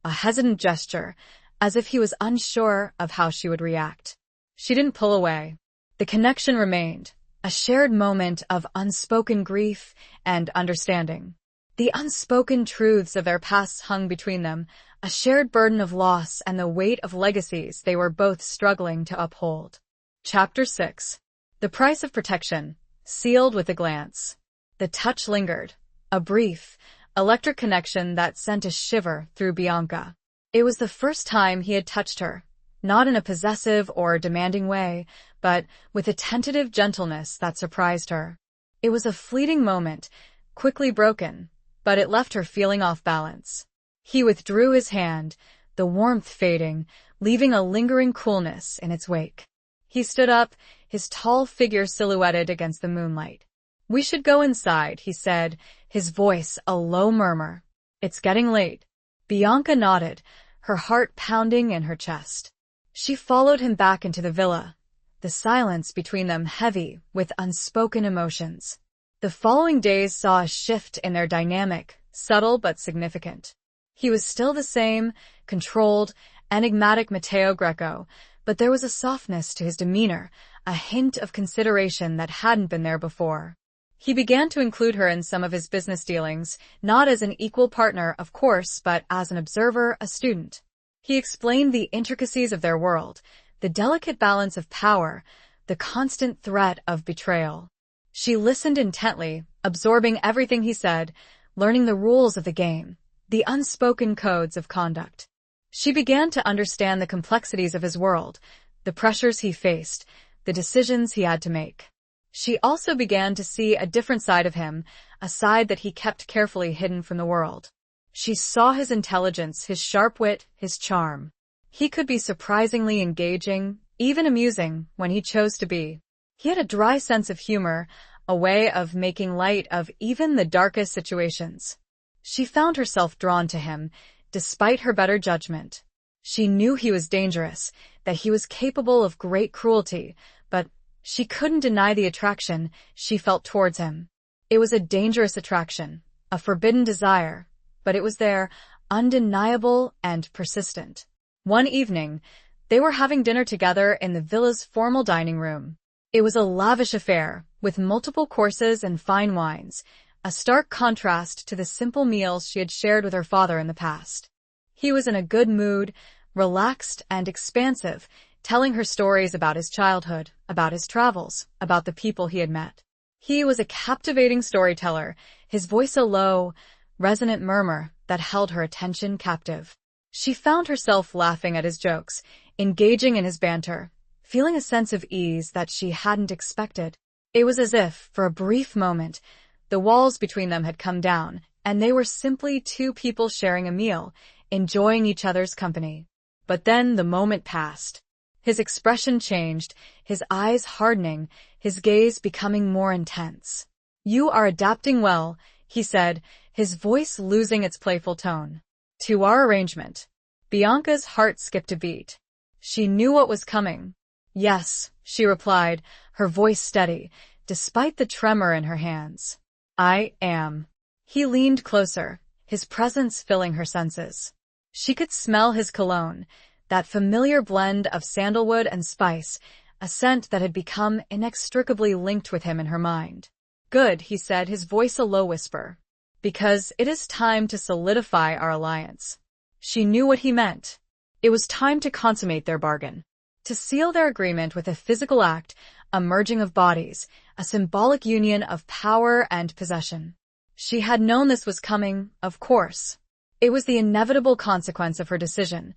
Speaker 1: a hesitant gesture, as if he was unsure of how she would react. She didn't pull away. The connection remained, a shared moment of unspoken grief and understanding. The unspoken truths of their pasts hung between them, a shared burden of loss and the weight of legacies they were both struggling to uphold. Chapter 6. The Price of Protection, sealed with a glance. The touch lingered, a brief, electric connection that sent a shiver through Bianca. It was the first time he had touched her, not in a possessive or demanding way, but with a tentative gentleness that surprised her. It was a fleeting moment, quickly broken, but it left her feeling off balance. He withdrew his hand, the warmth fading, leaving a lingering coolness in its wake. He stood up, his tall figure silhouetted against the moonlight. "We should go inside," he said, his voice a low murmur. "It's getting late." Bianca nodded, her heart pounding in her chest. She followed him back into the villa, the silence between them heavy with unspoken emotions. The following days saw a shift in their dynamic, subtle but significant. He was still the same, controlled, enigmatic Matteo Greco, but there was a softness to his demeanor, a hint of consideration that hadn't been there before. He began to include her in some of his business dealings, not as an equal partner, of course, but as an observer, a student. He explained the intricacies of their world, the delicate balance of power, the constant threat of betrayal. She listened intently, absorbing everything he said, learning the rules of the game, the unspoken codes of conduct. She began to understand the complexities of his world, the pressures he faced, the decisions he had to make. She also began to see a different side of him, a side that he kept carefully hidden from the world. She saw his intelligence, his sharp wit, his charm. He could be surprisingly engaging, even amusing, when he chose to be. He had a dry sense of humor, a way of making light of even the darkest situations. She found herself drawn to him, despite her better judgment. She knew he was dangerous, that he was capable of great cruelty, but she couldn't deny the attraction she felt towards him. It was a dangerous attraction, a forbidden desire, but it was there, undeniable and persistent. One evening, they were having dinner together in the villa's formal dining room. It was a lavish affair, with multiple courses and fine wines, a stark contrast to the simple meals she had shared with her father in the past. He was in a good mood, relaxed and expansive, telling her stories about his childhood, about his travels, about the people he had met. He was a captivating storyteller, his voice a low, resonant murmur that held her attention captive. She found herself laughing at his jokes, engaging in his banter, feeling a sense of ease that she hadn't expected. It was as if, for a brief moment, the walls between them had come down, and they were simply two people sharing a meal, enjoying each other's company. But then the moment passed. His expression changed, his eyes hardening, his gaze becoming more intense. "You are adapting well," he said, his voice losing its playful tone. To our arrangement. Bianca's heart skipped a beat. She knew what was coming. Yes, she replied, her voice steady, despite the tremor in her hands. I am. He leaned closer, his presence filling her senses. She could smell his cologne, that familiar blend of sandalwood and spice, a scent that had become inextricably linked with him in her mind. Good, he said, his voice a low whisper. Because it is time to solidify our alliance. She knew what he meant. It was time to consummate their bargain. To seal their agreement with a physical act, a merging of bodies, a symbolic union of power and possession. She had known this was coming, of course. It was the inevitable consequence of her decision,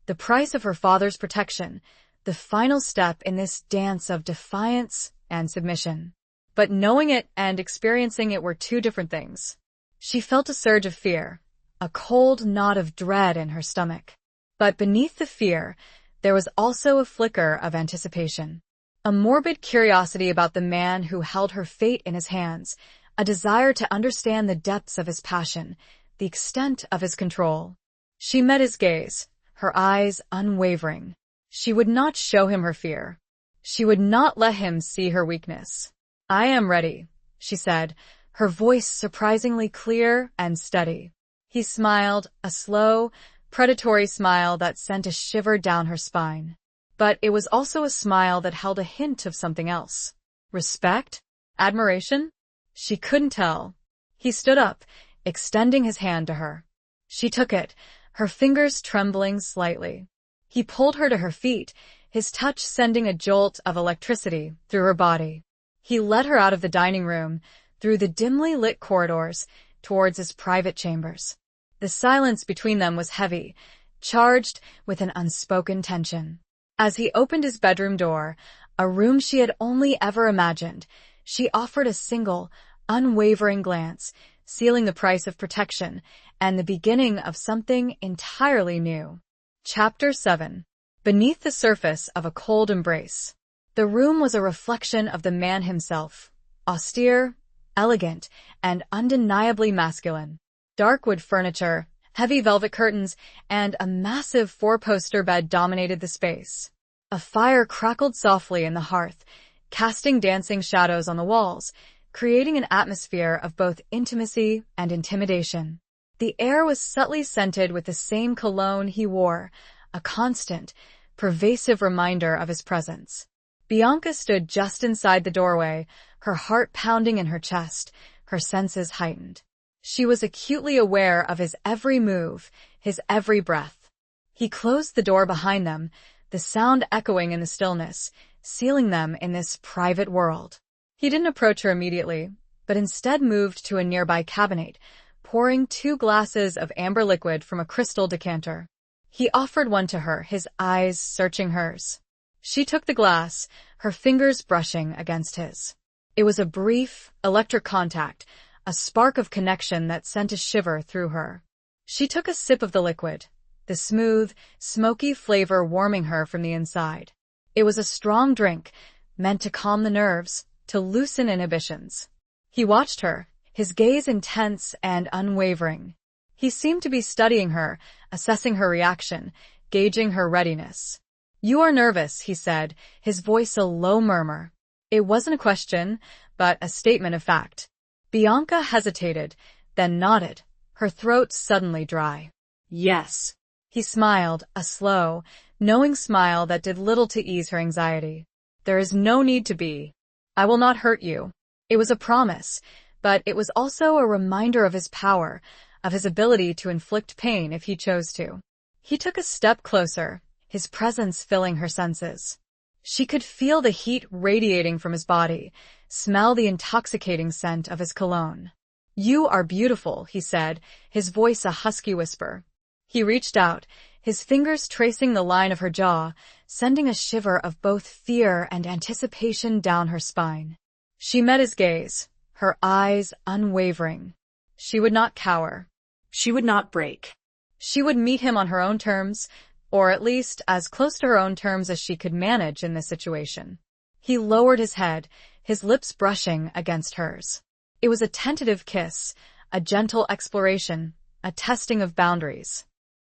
Speaker 1: the price of her father's protection, the final step in this dance of defiance and submission. But knowing it and experiencing it were two different things. She felt a surge of fear, a cold knot of dread in her stomach. But beneath the fear, there was also a flicker of anticipation. A morbid curiosity about the man who held her fate in his hands, a desire to understand the depths of his passion, the extent of his control. She met his gaze, her eyes unwavering. She would not show him her fear. She would not let him see her weakness. I am ready, she said, her voice surprisingly clear and steady. He smiled, a slow, predatory smile that sent a shiver down her spine. But it was also a smile that held a hint of something else. Respect? Admiration? She couldn't tell. He stood up, extending his hand to her. She took it, her fingers trembling slightly. He pulled her to her feet, his touch sending a jolt of electricity through her body. He led her out of the dining room, through the dimly lit corridors, towards his private chambers. The silence between them was heavy, charged with an unspoken tension. As he opened his bedroom door, a room she had only ever imagined, she offered a single, unwavering glance, sealing the price of protection and the beginning of something entirely new. Chapter 7. Beneath the surface of a cold embrace. The room was a reflection of the man himself, austere, elegant, and undeniably masculine. Dark wood furniture, heavy velvet curtains, and a massive four-poster bed dominated the space. A fire crackled softly in the hearth, casting dancing shadows on the walls, creating an atmosphere of both intimacy and intimidation. The air was subtly scented with the same cologne he wore, a constant, pervasive reminder of his presence. Bianca stood just inside the doorway, her heart pounding in her chest, her senses heightened. She was acutely aware of his every move, his every breath. He closed the door behind them, the sound echoing in the stillness, sealing them in this private world. He didn't approach her immediately, but instead moved to a nearby cabinet, pouring 2 glasses of amber liquid from a crystal decanter. He offered one to her, his eyes searching hers. She took the glass, her fingers brushing against his. It was a brief, electric contact, a spark of connection that sent a shiver through her. She took a sip of the liquid, the smooth, smoky flavor warming her from the inside. It was a strong drink, meant to calm the nerves, to loosen inhibitions. He watched her, his gaze intense and unwavering. He seemed to be studying her, assessing her reaction, gauging her readiness. You are nervous, he said, his voice a low murmur. It wasn't a question, but a statement of fact. Bianca hesitated, then nodded, her throat suddenly dry. Yes. He smiled, a slow, knowing smile that did little to ease her anxiety. There is no need to be. I will not hurt you. It was a promise, but it was also a reminder of his power, of his ability to inflict pain if he chose to. He took a step closer, his presence filling her senses. She could feel the heat radiating from his body, smell the intoxicating scent of his cologne. You are beautiful, he said, his voice a husky whisper. He reached out, his fingers tracing the line of her jaw, sending a shiver of both fear and anticipation down her spine. She met his gaze, her eyes unwavering. She would not cower. She would not break. She would meet him on her own terms, or at least as close to her own terms as she could manage in this situation. He lowered his head, his lips brushing against hers. It was a tentative kiss, a gentle exploration, a testing of boundaries.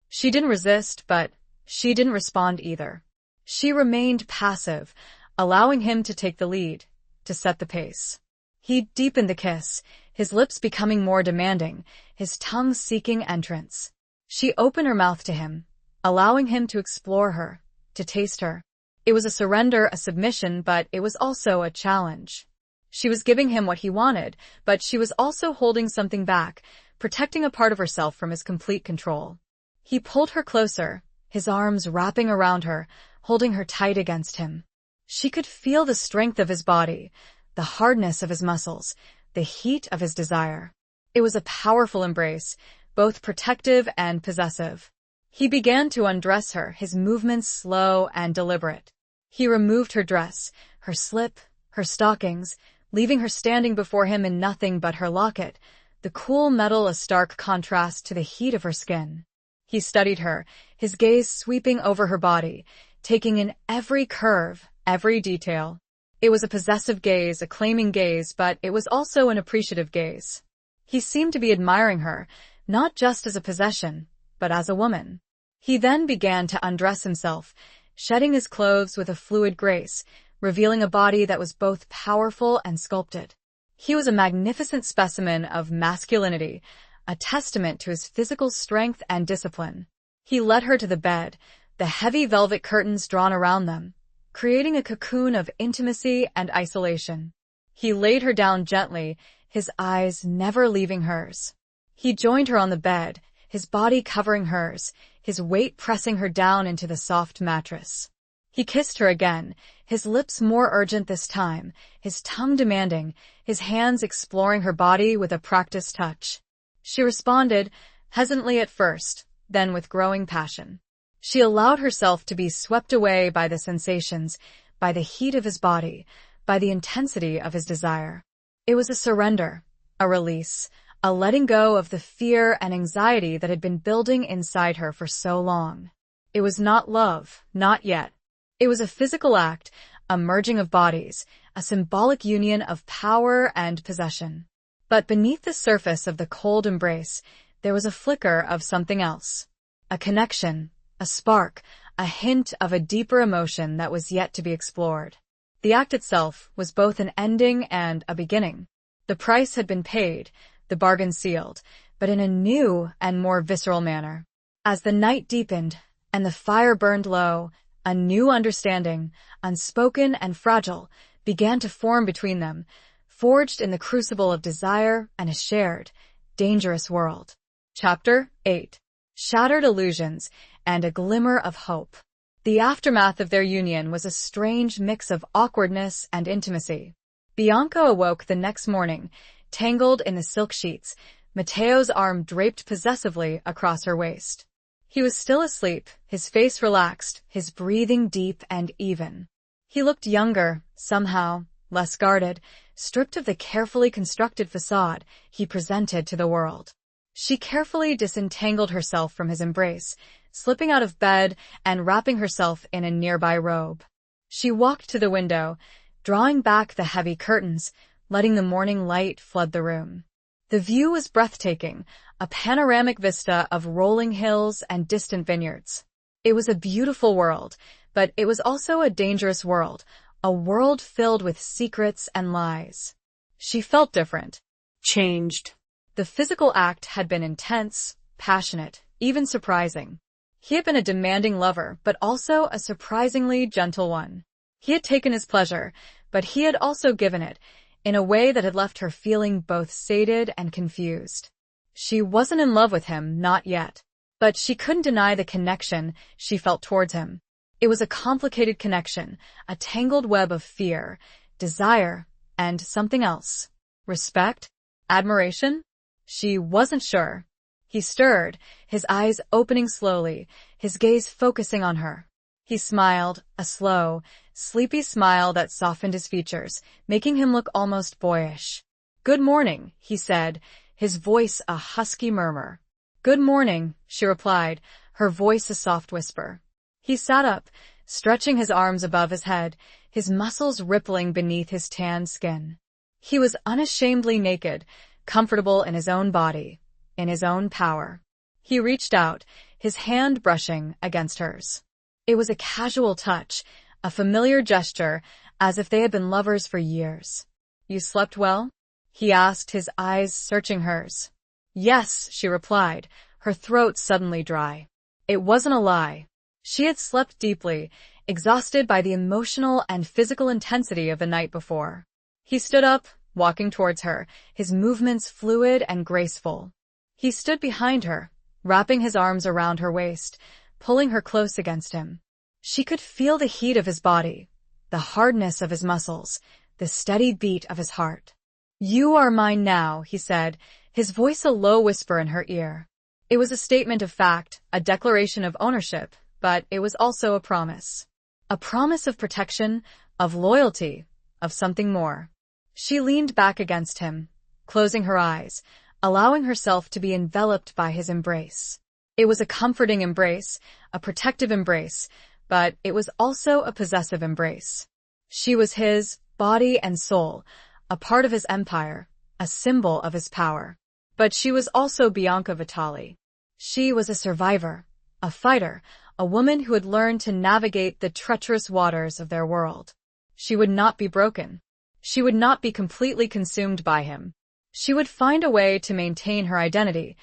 Speaker 1: She didn't resist, but she didn't respond either. She remained passive, allowing him to take the lead, to set the pace. He deepened the kiss, his lips becoming more demanding, his tongue seeking entrance. She opened her mouth to him, allowing him to explore her, to taste her. It was a surrender, a submission, but it was also a challenge. She was giving him what he wanted, but she was also holding something back, protecting a part of herself from his complete control. He pulled her closer, his arms wrapping around her, holding her tight against him. She could feel the strength of his body, the hardness of his muscles, the heat of his desire. It was a powerful embrace, both protective and possessive. He began to undress her, his movements slow and deliberate. He removed her dress, her slip, her stockings, leaving her standing before him in nothing but her locket, the cool metal a stark contrast to the heat of her skin. He studied her, his gaze sweeping over her body, taking in every curve, every detail. It was a possessive gaze, a claiming gaze, but it was also an appreciative gaze. He seemed to be admiring her, not just as a possession, but as a woman. He then began to undress himself, shedding his clothes with a fluid grace, revealing a body that was both powerful and sculpted. He was a magnificent specimen of masculinity, a testament to his physical strength and discipline. He led her to the bed, the heavy velvet curtains drawn around them, creating a cocoon of intimacy and isolation. He laid her down gently, his eyes never leaving hers. He joined her on the bed, his body covering hers, his weight pressing her down into the soft mattress. He kissed her again, his lips more urgent this time, his tongue demanding, his hands exploring her body with a practiced touch. She responded, hesitantly at first, then with growing passion. She allowed herself to be swept away by the sensations, by the heat of his body, by the intensity of his desire. It was a surrender, a release, a letting go of the fear and anxiety that had been building inside her for so long. It was not love, not yet. It was a physical act, a merging of bodies, a symbolic union of power and possession. But beneath the surface of the cold embrace, there was a flicker of something else. A connection, a spark, a hint of a deeper emotion that was yet to be explored. The act itself was both an ending and a beginning. The price had been paid, the bargain sealed, but in a new and more visceral manner. As the night deepened and the fire burned low, a new understanding, unspoken and fragile, began to form between them, forged in the crucible of desire and a shared, dangerous world. Chapter 8. Shattered Illusions and a Glimmer of Hope. The aftermath of their union was a strange mix of awkwardness and intimacy. Bianca awoke the next morning, tangled in the silk sheets, Matteo's arm draped possessively across her waist. He was still asleep, his face relaxed, his breathing deep and even. He looked younger, somehow, less guarded, stripped of the carefully constructed facade he presented to the world. She carefully disentangled herself from his embrace, slipping out of bed and wrapping herself in a nearby robe. She walked to the window, drawing back the heavy curtains, letting the morning light flood the room. The view was breathtaking, a panoramic vista of rolling hills and distant vineyards. It was a beautiful world, but it was also a dangerous world, a world filled with secrets and lies. She felt different, changed. The physical act had been intense, passionate, even surprising. He had been a demanding lover, but also a surprisingly gentle one. He had taken his pleasure, but he had also given it, in a way that had left her feeling both sated and confused. She wasn't in love with him, not yet. But she couldn't deny the connection she felt towards him. It was a complicated connection, a tangled web of fear, desire, and something else. Respect? Admiration? She wasn't sure. He stirred, his eyes opening slowly, his gaze focusing on her. He smiled, a slow, sleepy smile that softened his features, making him look almost boyish. "Good morning," he said, his voice a husky murmur. "Good morning," she replied, her voice a soft whisper. He sat up, stretching his arms above his head, his muscles rippling beneath his tanned skin. He was unashamedly naked, comfortable in his own body, in his own power. He reached out, his hand brushing against hers. It was a casual touch, a familiar gesture, as if they had been lovers for years. "You slept well?" he asked, his eyes searching hers. "Yes," she replied, her throat suddenly dry. It wasn't a lie. She had slept deeply, exhausted by the emotional and physical intensity of the night before. He stood up, walking towards her, his movements fluid and graceful. He stood behind her, wrapping his arms around her waist, pulling her close against him. She could feel the heat of his body, the hardness of his muscles, the steady beat of his heart. "You are mine now," he said, his voice a low whisper in her ear. It was a statement of fact, a declaration of ownership, but it was also a promise. A promise of protection, of loyalty, of something more. She leaned back against him, closing her eyes, allowing herself to be enveloped by his embrace. It was a comforting embrace, a protective embrace, but it was also a possessive embrace. She was his, body and soul, a part of his empire, a symbol of his power. But she was also Bianca Vitali. She was a survivor, a fighter, a woman who had learned to navigate the treacherous waters of their world. She would not be broken. She would not be completely consumed by him. She would find a way to maintain her identity,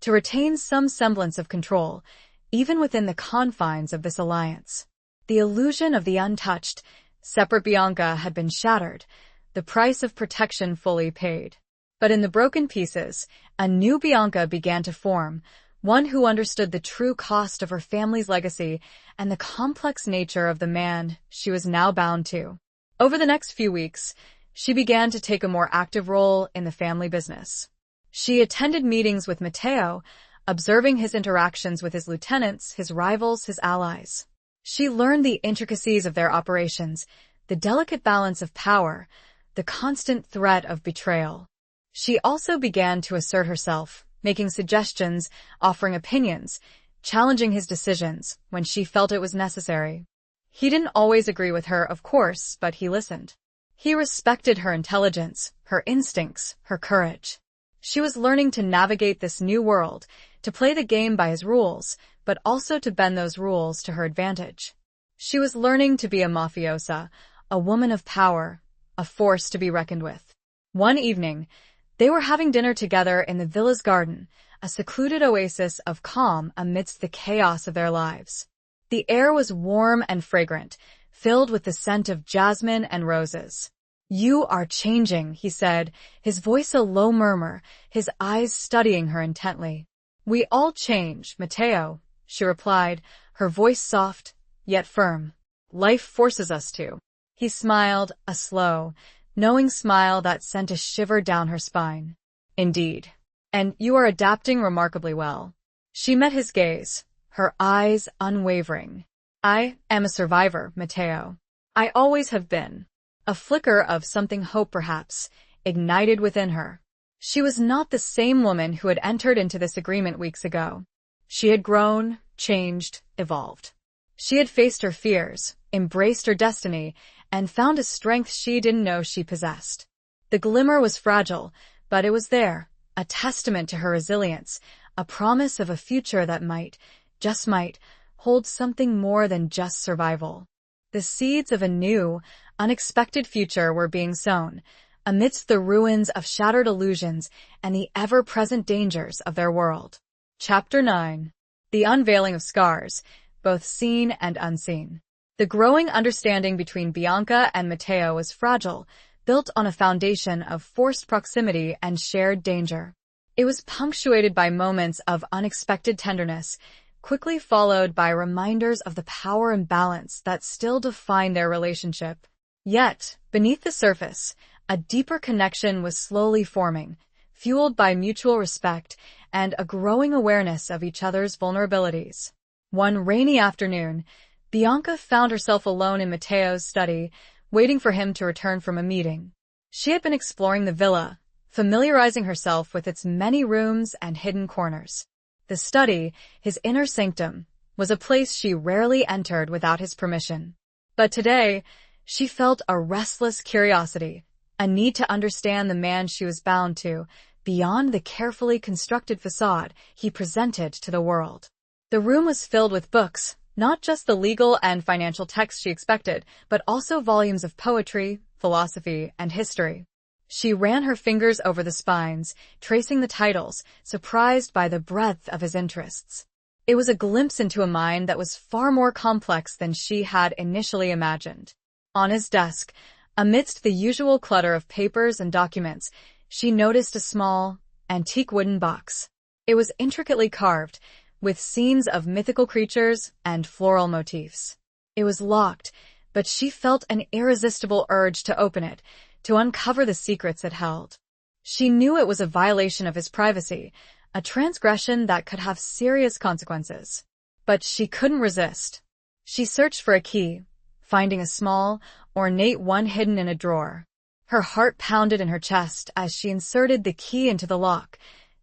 Speaker 1: to retain some semblance of control, even within the confines of this alliance. The illusion of the untouched, separate Bianca had been shattered, the price of protection fully paid. But in the broken pieces, a new Bianca began to form, one who understood the true cost of her family's legacy and the complex nature of the man she was now bound to. Over the next few weeks, she began to take a more active role in the family business. She attended meetings with Matteo, observing his interactions with his lieutenants, his rivals, his allies. She learned the intricacies of their operations, the delicate balance of power, the constant threat of betrayal. She also began to assert herself, making suggestions, offering opinions, challenging his decisions when she felt it was necessary. He didn't always agree with her, of course, but he listened. He respected her intelligence, her instincts, her courage. She was learning to navigate this new world, to play the game by his rules, but also to bend those rules to her advantage. She was learning to be a mafiosa, a woman of power, a force to be reckoned with. One evening, they were having dinner together in the villa's garden, a secluded oasis of calm amidst the chaos of their lives. The air was warm and fragrant, filled with the scent of jasmine and roses. "You are changing," he said, his voice a low murmur, his eyes studying her intently. "We all change, Matteo," she replied, her voice soft, yet firm. "Life forces us to." He smiled, a slow, knowing smile that sent a shiver down her spine. "Indeed. And you are adapting remarkably well." She met his gaze, her eyes unwavering. "I am a survivor, Matteo. I always have been." A flicker of something hope, perhaps, ignited within her. She was not the same woman who had entered into this agreement weeks ago. She had grown, changed, evolved. She had faced her fears, embraced her destiny, and found a strength she didn't know she possessed. The glimmer was fragile, but it was there, a testament to her resilience, a promise of a future that might, just might, hold something more than just survival. The seeds of a new, unexpected future were being sown, amidst the ruins of shattered illusions and the ever-present dangers of their world. Chapter 9. The Unveiling of Scars, both seen and unseen. The growing understanding between Bianca and Matteo was fragile, built on a foundation of forced proximity and shared danger. It was punctuated by moments of unexpected tenderness, quickly followed by reminders of the power and balance that still define their relationship. Yet, beneath the surface, a deeper connection was slowly forming, fueled by mutual respect and a growing awareness of each other's vulnerabilities. One rainy afternoon, Bianca found herself alone in Matteo's study, waiting for him to return from a meeting. She had been exploring the villa, familiarizing herself with its many rooms and hidden corners. The study, his inner sanctum, was a place she rarely entered without his permission. But today, she felt a restless curiosity, a need to understand the man she was bound to, beyond the carefully constructed facade he presented to the world. The room was filled with books, not just the legal and financial texts she expected, but also volumes of poetry, philosophy, and history. She ran her fingers over the spines, tracing the titles, surprised by the breadth of his interests. It was a glimpse into a mind that was far more complex than she had initially imagined. On his desk, amidst the usual clutter of papers and documents, she noticed a small, antique wooden box. It was intricately carved, with scenes of mythical creatures and floral motifs. It was locked, but she felt an irresistible urge to open it, to uncover the secrets it held. She knew it was a violation of his privacy, a transgression that could have serious consequences. But she couldn't resist. She searched for a key, finding a small, ornate one hidden in a drawer. Her heart pounded in her chest as she inserted the key into the lock,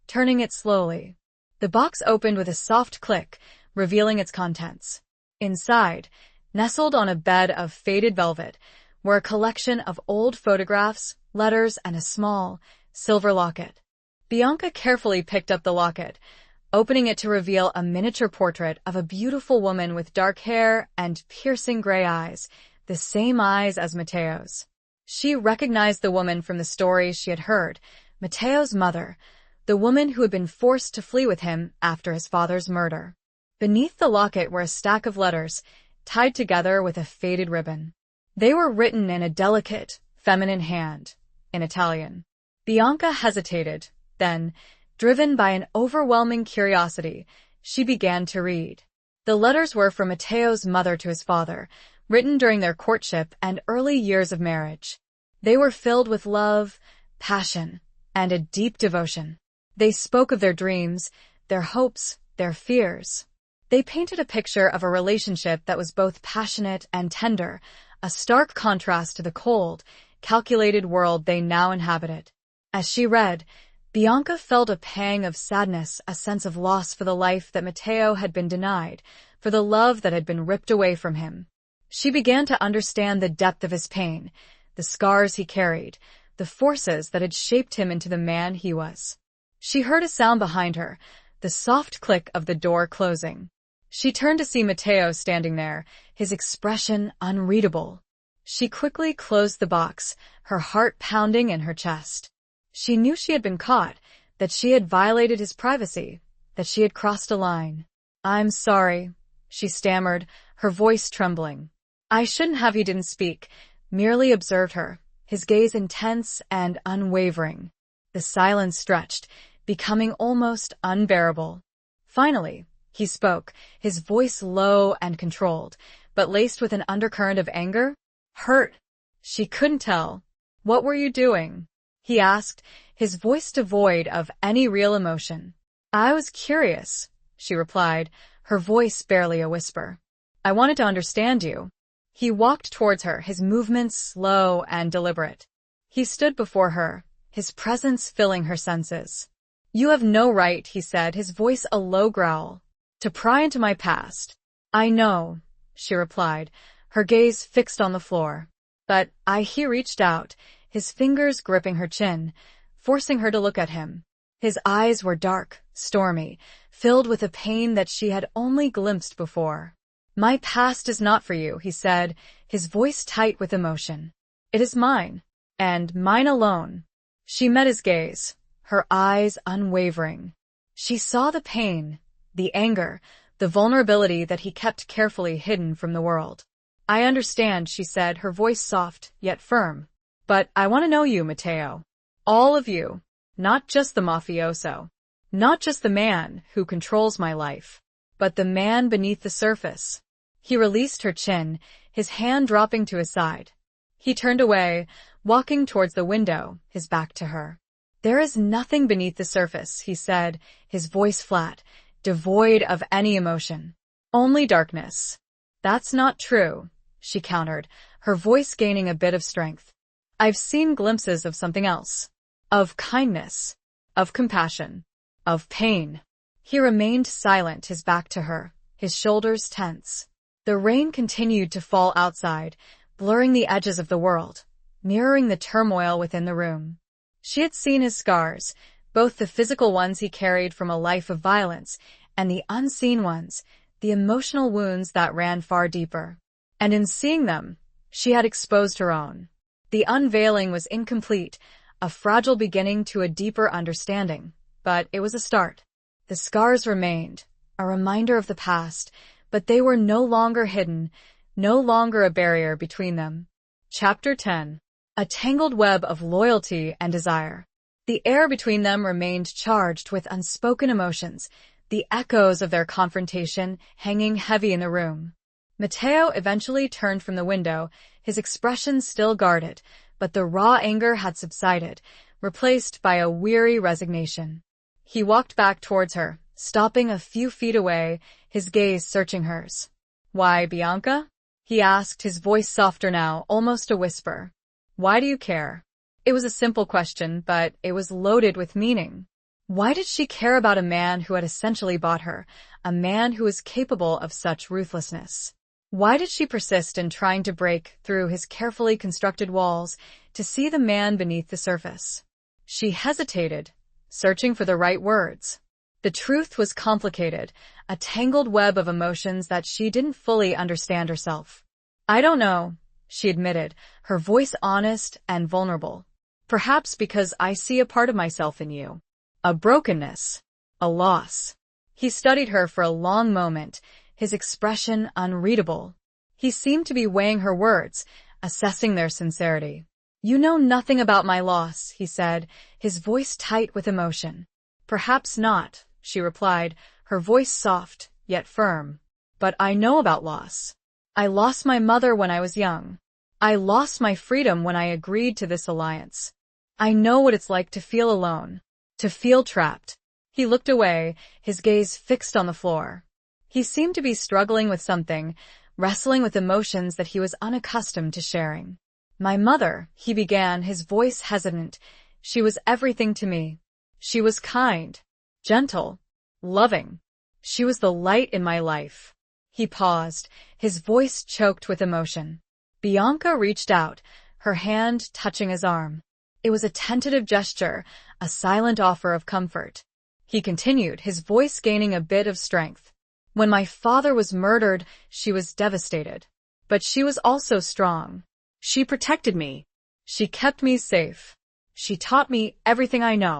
Speaker 1: turning it slowly. The box opened with a soft click, revealing its contents. Inside, nestled on a bed of faded velvet, were a collection of old photographs, letters, and a small, silver locket. Bianca carefully picked up the locket, opening it to reveal a miniature portrait of a beautiful woman with dark hair and piercing gray eyes, the same eyes as Matteo's. She recognized the woman from the stories she had heard, Matteo's mother, the woman who had been forced to flee with him after his father's murder. Beneath the locket were a stack of letters, tied together with a faded ribbon. They were written in a delicate, feminine hand, in Italian. Bianca hesitated, then, driven by an overwhelming curiosity, she began to read. The letters were from Matteo's mother to his father, written during their courtship and early years of marriage. They were filled with love, passion, and a deep devotion. They spoke of their dreams, their hopes, their fears. They painted a picture of a relationship that was both passionate and tender, a stark contrast to the cold, calculated world they now inhabited. As she read, Bianca felt a pang of sadness, a sense of loss for the life that Matteo had been denied, for the love that had been ripped away from him. She began to understand the depth of his pain, the scars he carried, the forces that had shaped him into the man he was. She heard a sound behind her, the soft click of the door closing. She turned to see Matteo standing there, his expression unreadable. She quickly closed the box, her heart pounding in her chest. She knew she had been caught, that she had violated his privacy, that she had crossed a line. "I'm sorry," she stammered, her voice trembling. "I shouldn't have." He didn't speak, merely observed her, his gaze intense and unwavering. The silence stretched, becoming almost unbearable. Finally, he spoke, his voice low and controlled, but laced with an undercurrent of anger. "Hurt?" She couldn't tell. "What were you doing?" he asked, his voice devoid of any real emotion. "I was curious," she replied, her voice barely a whisper. "I wanted to understand you." He walked towards her, his movements slow and deliberate. He stood before her, his presence filling her senses. "You have no right," he said, his voice a low growl, "to pry into my past." "I know," she replied, her gaze fixed on the floor. "But he reached out, his fingers gripping her chin, forcing her to look at him. His eyes were dark, stormy, filled with a pain that she had only glimpsed before. "My past is not for you," he said, his voice tight with emotion. "It is mine, and mine alone." She met his gaze, her eyes unwavering. She saw the pain, the anger, the vulnerability that he kept carefully hidden from the world. "I understand," she said, her voice soft, yet firm. "But I want to know you, Matteo. All of you. Not just the mafioso. Not just the man who controls my life. But the man beneath the surface." He released her chin, his hand dropping to his side. He turned away, walking towards the window, his back to her. "There is nothing beneath the surface," he said, his voice flat, devoid of any emotion. "Only darkness." "That's not true," she countered, her voice gaining a bit of strength. "I've seen glimpses of something else. Of kindness. Of compassion. Of pain." He remained silent, his back to her, his shoulders tense. The rain continued to fall outside, blurring the edges of the world, mirroring the turmoil within the room. She had seen his scars, both the physical ones he carried from a life of violence and the unseen ones, the emotional wounds that ran far deeper. And in seeing them, she had exposed her own. The unveiling was incomplete, a fragile beginning to a deeper understanding, but it was a start. The scars remained, a reminder of the past, but they were no longer hidden, no longer a barrier between them. Chapter 10. A tangled web of loyalty and desire. The air between them remained charged with unspoken emotions, the echoes of their confrontation hanging heavy in the room. Matteo eventually turned from the window, his expression still guarded, but the raw anger had subsided, replaced by a weary resignation. He walked back towards her, stopping a few feet away, his gaze searching hers. "Why, Bianca?" he asked, his voice softer now, almost a whisper. "Why do you care?" It was a simple question, but it was loaded with meaning. Why did she care about a man who had essentially bought her, a man who was capable of such ruthlessness? Why did she persist in trying to break through his carefully constructed walls to see the man beneath the surface? She hesitated, searching for the right words. The truth was complicated, a tangled web of emotions that she didn't fully understand herself. "I don't know," she admitted, her voice honest and vulnerable. "Perhaps because I see a part of myself in you. A brokenness. A loss." He studied her for a long moment, his expression unreadable. He seemed to be weighing her words, assessing their sincerity. "You know nothing about my loss," he said, his voice tight with emotion. "Perhaps not," she replied, her voice soft, yet firm. "But I know about loss. I lost my mother when I was young. I lost my freedom when I agreed to this alliance. I know what it's like to feel alone, to feel trapped." He looked away, his gaze fixed on the floor. He seemed to be struggling with something, wrestling with emotions that he was unaccustomed to sharing. "My mother," he began, his voice hesitant, "she was everything to me. She was kind, gentle, loving. She was the light in my life." He paused, his voice choked with emotion. Bianca reached out, her hand touching his arm. It was a tentative gesture, a silent offer of comfort. He continued, his voice gaining a bit of strength. "When my father was murdered, she was devastated. But she was also strong. She protected me. She kept me safe. She taught me everything I know."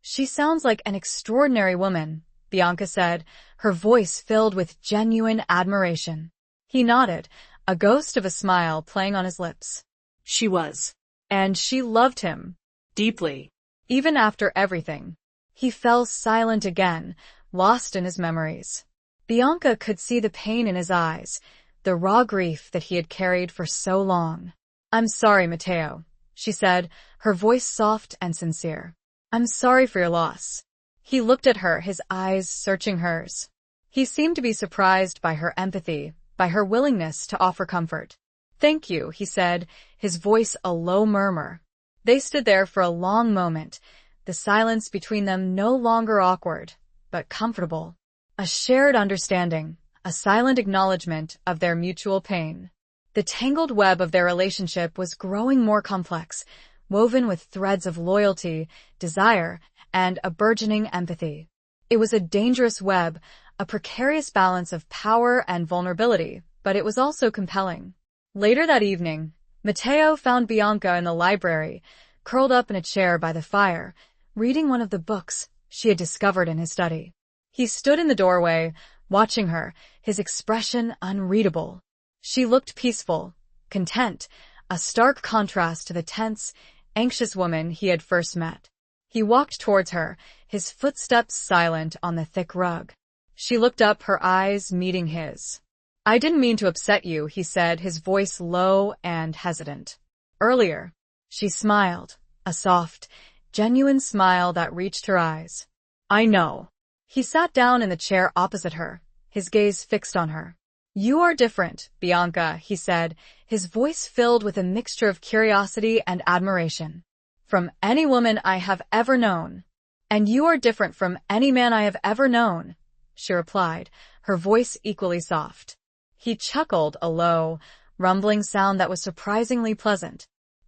Speaker 1: "She sounds like an extraordinary woman," Bianca said, her voice filled with genuine admiration. He nodded, a ghost of a smile playing on his lips. "She was. And she loved him. Deeply. Even after everything." He fell silent again, lost in his memories. Bianca could see the pain in his eyes, the raw grief that he had carried for so long. "I'm sorry, Matteo," she said, her voice soft and sincere. "I'm sorry for your loss." He looked at her, his eyes searching hers. He seemed to be surprised by her empathy, by her willingness to offer comfort. "Thank you," he said, his voice a low murmur. They stood there for a long moment, the silence between them no longer awkward, but comfortable. A shared understanding, a silent acknowledgement of their mutual pain. The tangled web of their relationship was growing more complex, woven with threads of loyalty, desire, and a burgeoning empathy. It was a dangerous web, a precarious balance of power and vulnerability, but it was also compelling. Later that evening, Matteo found Bianca in the library, curled up in a chair by the fire, reading one of the books she had discovered in his study. He stood in the doorway, watching her, his expression unreadable. She looked peaceful, content, a stark contrast to the tense, anxious woman he had first met. He walked towards her, his footsteps silent on the thick rug. She looked up, her eyes meeting his. "I didn't mean to upset you," he said, his voice low and hesitant. "Earlier." She smiled, a soft, genuine smile that reached her eyes. "I know." He sat down in the chair opposite her, his gaze fixed on her. "You are different, Bianca," he said, his voice filled with a mixture of curiosity and admiration. "From any woman I have ever known." "And you are different from any man I have ever known," she replied, her voice equally soft. He chuckled, a low, rumbling sound that was surprisingly pleasant.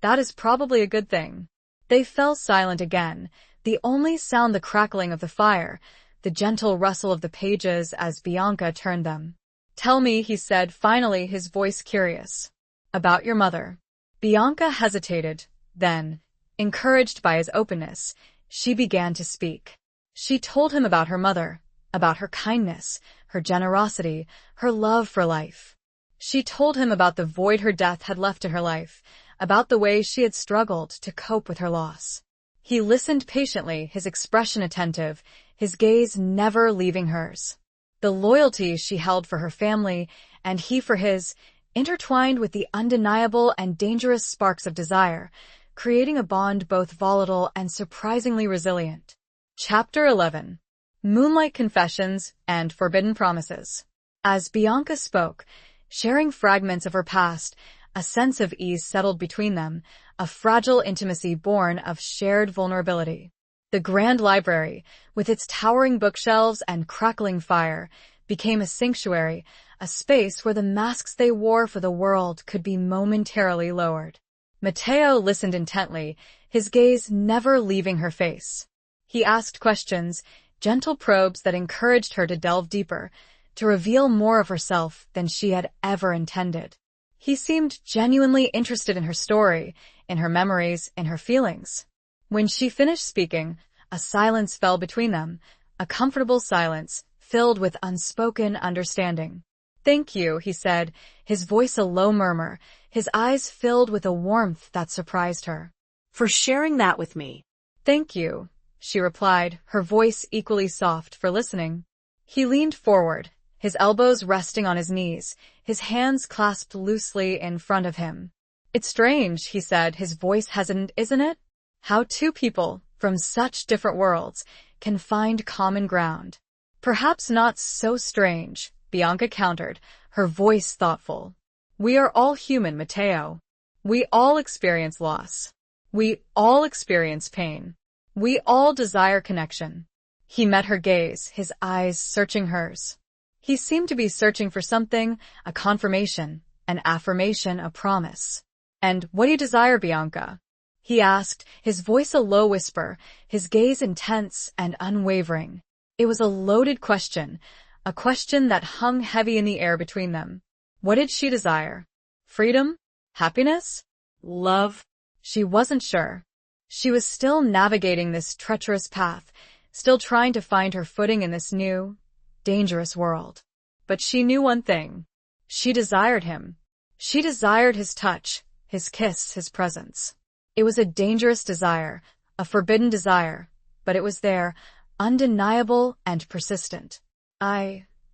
Speaker 1: "That is probably a good thing." They fell silent again, The only sound the crackling of the fire, the gentle rustle of the pages as Bianca turned them. "Tell me," he said, finally, his voice curious. "About your mother." Bianca hesitated, then, encouraged by his openness, she began to speak. She told him about her mother, about her kindness, her generosity, her love for life. She told him about the void her death had left in her life, about the way she had struggled to cope with her loss. He listened patiently, his expression attentive, his gaze never leaving hers. The loyalty she held for her family, and he for his, intertwined with the undeniable and dangerous sparks of desire, creating a bond both volatile and surprisingly resilient. Chapter 11. Moonlight Confessions and Forbidden Promises. As Bianca spoke, sharing fragments of her past, a sense of ease settled between them, a fragile intimacy born of shared vulnerability. The grand library, with its towering bookshelves and crackling fire, became a sanctuary, a space where the masks they wore for the world could be momentarily lowered. Matteo listened intently, his gaze never leaving her face. He asked questions, gentle probes that encouraged her to delve deeper, to reveal more of herself than she had ever intended. He seemed genuinely interested in her story, in her memories, in her feelings. When she finished speaking, a silence fell between them, a comfortable silence, filled with unspoken understanding. "Thank you," he said, his voice a low murmur, his eyes filled with a warmth that surprised her.
Speaker 2: "For sharing that with me."
Speaker 1: "Thank you," she replied, her voice equally soft for listening. He leaned forward, his elbows resting on his knees, his hands clasped loosely in front of him. "It's strange," he said, his voice hesitant, "isn't it? How two people, from such different worlds, can find common ground." "Perhaps not so strange," Bianca countered, her voice thoughtful. "We are all human, Matteo. We all experience loss. We all experience pain. We all desire connection." He met her gaze, his eyes searching hers. He seemed to be searching for something, a confirmation, an affirmation, a promise. "And what do you desire, Bianca?" he asked, his voice a low whisper, his gaze intense and unwavering. It was a loaded question, a question that hung heavy in the air between them. What did she desire? Freedom? Happiness?
Speaker 2: Love?
Speaker 1: She wasn't sure. She was still navigating this treacherous path, still trying to find her footing in this new, dangerous world. But she knew one thing. She desired him. She desired his touch, his kiss, his presence. It was a dangerous desire, a forbidden desire, but it was there, undeniable and persistent.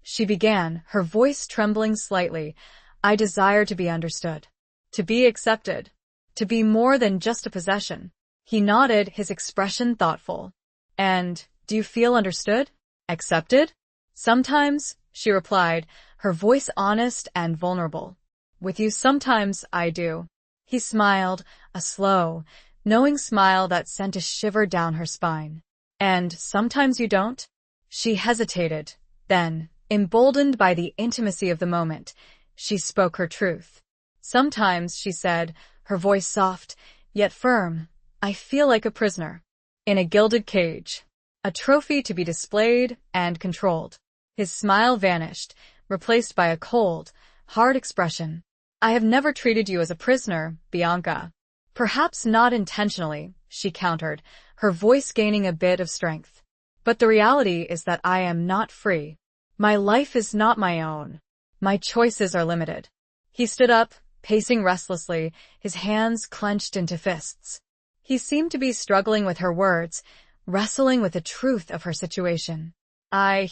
Speaker 1: She began, her voice trembling slightly. "I desire to be understood, to be accepted, to be more than just a possession." He nodded, his expression thoughtful. "And do you feel understood? Accepted?" "Sometimes," she replied, her voice honest and vulnerable. "With you sometimes I do." He smiled, a slow, knowing smile that sent a shiver down her spine. "And sometimes you don't?" She hesitated. Then, emboldened by the intimacy of the moment, she spoke her truth. "Sometimes," she said, her voice soft, yet firm, "I feel like a prisoner. In a gilded cage. A trophy to be displayed and controlled." His smile vanished, replaced by a cold, hard expression. "I have never treated you as a prisoner, Bianca." "Perhaps not intentionally," she countered, her voice gaining a bit of strength. "But the reality is that I am not free. My life is not my own. My choices are limited." He stood up, pacing restlessly, his hands clenched into fists. He seemed to be struggling with her words, wrestling with the truth of her situation.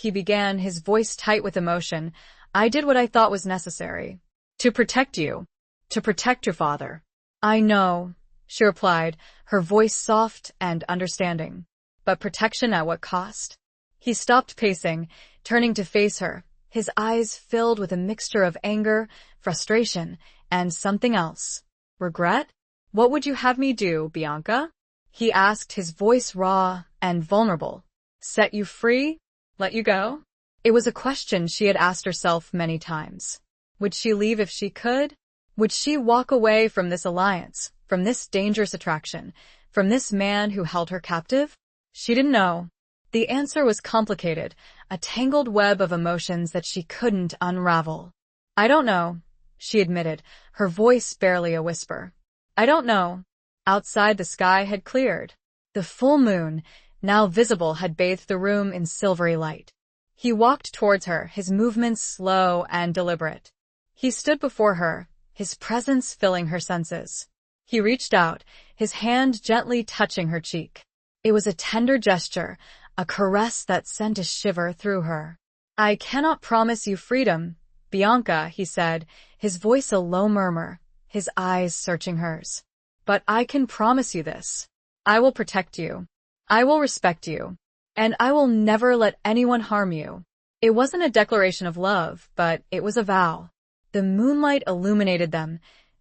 Speaker 1: He began, his voice tight with emotion. "I did what I thought was necessary. To protect you. To protect your father." "I know," she replied, her voice soft and understanding. "But protection at what cost?" He stopped pacing, turning to face her, his eyes filled with a mixture of anger, frustration, and something else. "Regret? What would you have me do, Bianca?" he asked, his voice raw and vulnerable. "Set you free? Let you go?" It was a question she had asked herself many times. Would she leave if she could? Would she walk away from this alliance, from this dangerous attraction, from this man who held her captive? She didn't know. The answer was complicated, a tangled web of emotions that she couldn't unravel. I don't know, she admitted, her voice barely a whisper. I don't know. Outside the sky had cleared. The full moon, now visible, had bathed the room in silvery light. He walked towards her, his movements slow and deliberate. He stood before her, his presence filling her senses. He reached out, his hand gently touching her cheek. It was a tender gesture, a caress that sent a shiver through her. I cannot promise you freedom, Bianca, he said, his voice a low murmur, his eyes searching hers. But I can promise you this. I will protect you. I will respect you. And I will never let anyone harm you. It wasn't a declaration of love, but it was a vow. The moonlight illuminated them,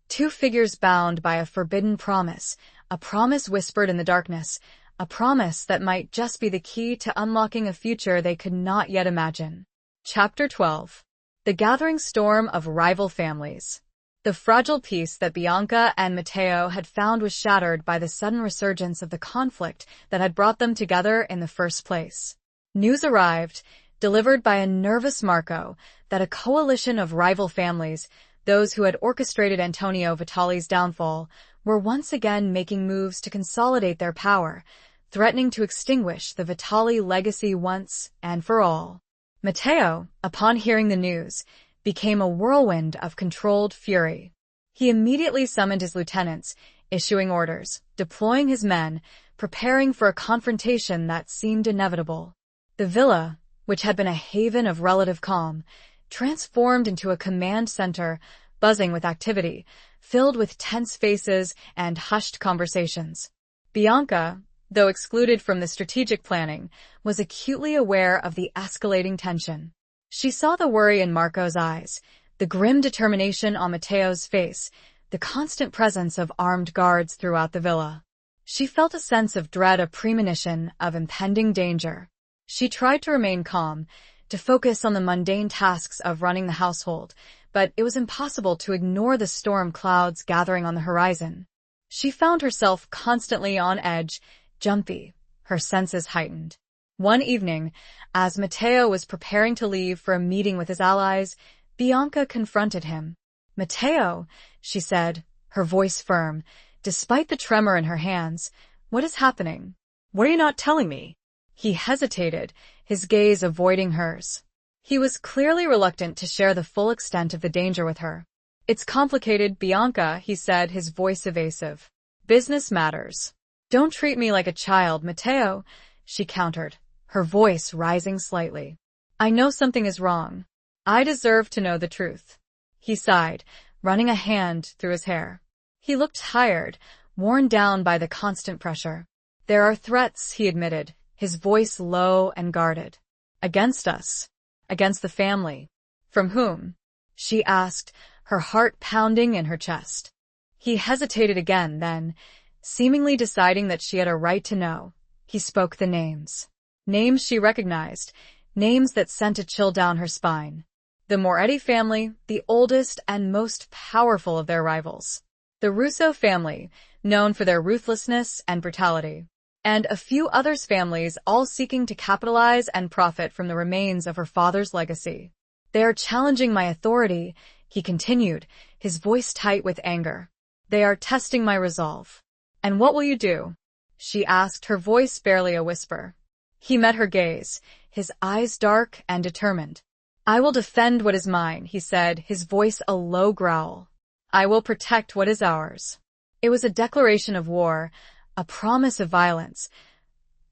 Speaker 1: two figures bound by a forbidden promise, a promise whispered in the darkness, a promise that might just be the key to unlocking a future they could not yet imagine. Chapter 12. The Gathering Storm of Rival Families. The fragile peace that Bianca and Matteo had found was shattered by the sudden resurgence of the conflict that had brought them together in the first place. News arrived, delivered by a nervous Marco, that a coalition of rival families, those who had orchestrated Antonio Vitali's downfall, were once again making moves to consolidate their power, threatening to extinguish the Vitali legacy once and for all. Matteo, upon hearing the news, became a whirlwind of controlled fury. He immediately summoned his lieutenants, issuing orders, deploying his men, preparing for a confrontation that seemed inevitable. The villa, which had been a haven of relative calm, transformed into a command center, buzzing with activity, filled with tense faces and hushed conversations. Bianca, though excluded from the strategic planning, was acutely aware of the escalating tension. She saw the worry in Marco's eyes, the grim determination on Matteo's face, the constant presence of armed guards throughout the villa. She felt a sense of dread, a premonition of impending danger. She tried to remain calm, to focus on the mundane tasks of running the household, but it was impossible to ignore the storm clouds gathering on the horizon. She found herself constantly on edge, jumpy, her senses heightened. One evening, as Matteo was preparing to leave for a meeting with his allies, Bianca confronted him. "Matteo," she said, her voice firm, despite the tremor in her hands, "what is happening? What are you not telling me?" He hesitated, his gaze avoiding hers. He was clearly reluctant to share the full extent of the danger with her. "It's complicated, Bianca," he said, his voice evasive. "Business matters." "Don't treat me like a child, Matteo," she countered, her voice rising slightly. "I know something is wrong. I deserve to know the truth." He sighed, running a hand through his hair. He looked tired, worn down by the constant pressure. "There are threats," he admitted, his voice low and guarded. "Against us. Against the family." "From whom?" she asked, her heart pounding in her chest. He hesitated again, then, seemingly deciding that she had a right to know, he spoke the names. Names she recognized, names that sent a chill down her spine. The Moretti family, the oldest and most powerful of their rivals. The Russo family, known for their ruthlessness and brutality. And a few others families, all seeking to capitalize and profit from the remains of her father's legacy. "They are challenging my authority," he continued, his voice tight with anger. "They are testing my resolve." "And what will you do?" she asked, her voice barely a whisper. He met her gaze, his eyes dark and determined. "I will defend what is mine," he said, his voice a low growl. "I will protect what is ours." It was a declaration of war, a promise of violence,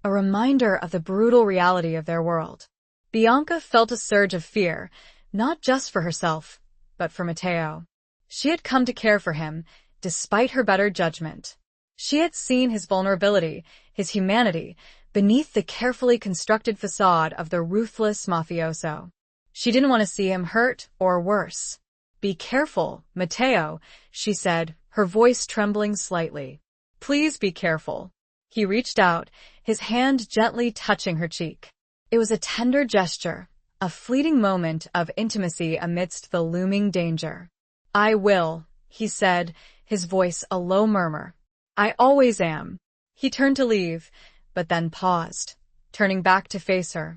Speaker 1: a reminder of the brutal reality of their world. Bianca felt a surge of fear, not just for herself, but for Matteo. She had come to care for him, despite her better judgment. She had seen his vulnerability, his humanity, beneath the carefully constructed facade of the ruthless mafioso. She didn't want to see him hurt or worse. "Be careful, Matteo," she said, her voice trembling slightly. "Please be careful." He reached out, his hand gently touching her cheek. It was a tender gesture, a fleeting moment of intimacy amidst the looming danger. "I will," he said, his voice a low murmur. "I always am." He turned to leave, but then paused, turning back to face her.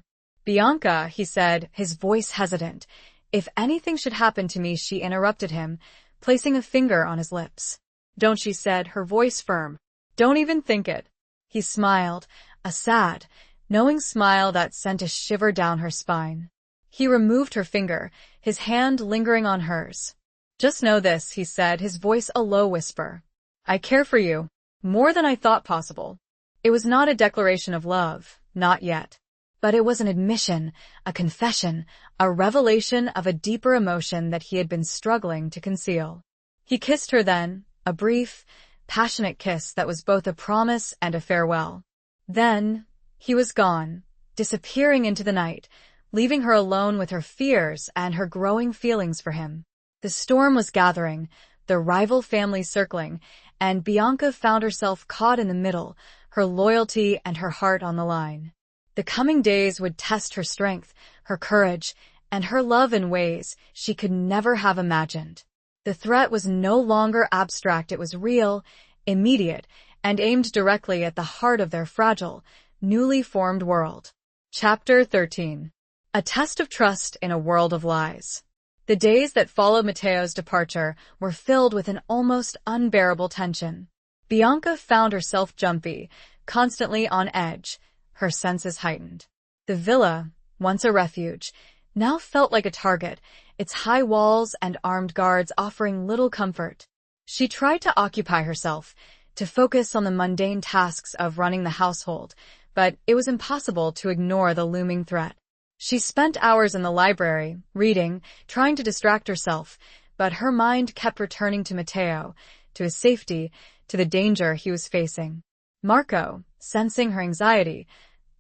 Speaker 1: "Bianca," he said, his voice hesitant. "If anything should happen to me," she interrupted him, placing a finger on his lips. "Don't," she said, her voice firm. "Don't even think it." He smiled, a sad, knowing smile that sent a shiver down her spine. He removed her finger, his hand lingering on hers. "Just know this," he said, his voice a low whisper. "I care for you, more than I thought possible." It was not a declaration of love, not yet. But it was an admission, a confession, a revelation of a deeper emotion that he had been struggling to conceal. He kissed her then, a brief, passionate kiss that was both a promise and a farewell. Then, he was gone, disappearing into the night, leaving her alone with her fears and her growing feelings for him. The storm was gathering, the rival families circling, and Bianca found herself caught in the middle, her loyalty and her heart on the line. The coming days would test her strength, her courage, and her love in ways she could never have imagined. The threat was no longer abstract, it was real, immediate, and aimed directly at the heart of their fragile, newly formed world. Chapter 13. A test of trust in a world of lies. The days that followed Matteo's departure were filled with an almost unbearable tension. Bianca found herself jumpy, constantly on edge, her senses heightened. The villa, once a refuge, now felt like a target, its high walls and armed guards offering little comfort. She tried to occupy herself, to focus on the mundane tasks of running the household, but it was impossible to ignore the looming threat. She spent hours in the library, reading, trying to distract herself, but her mind kept returning to Matteo, to his safety, to the danger he was facing. Marco, sensing her anxiety,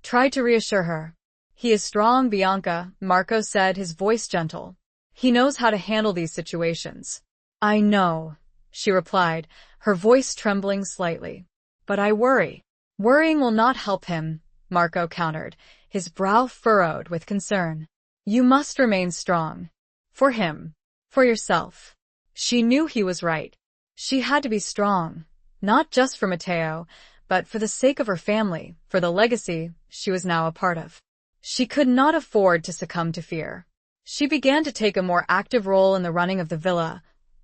Speaker 1: tried to reassure her. "He is strong, Bianca," Marco said, his voice gentle. "He knows how to handle these situations." "I know," she replied, her voice trembling slightly. "But I worry." "Worrying will not help him," Marco countered, his brow furrowed with concern. "You must remain strong. For him. For yourself." She knew he was right. She had to be strong, not just for Matteo, but for the sake of her family, for the legacy she was now a part of. She could not afford to succumb to fear. She began to take a more active role in the running of the villa,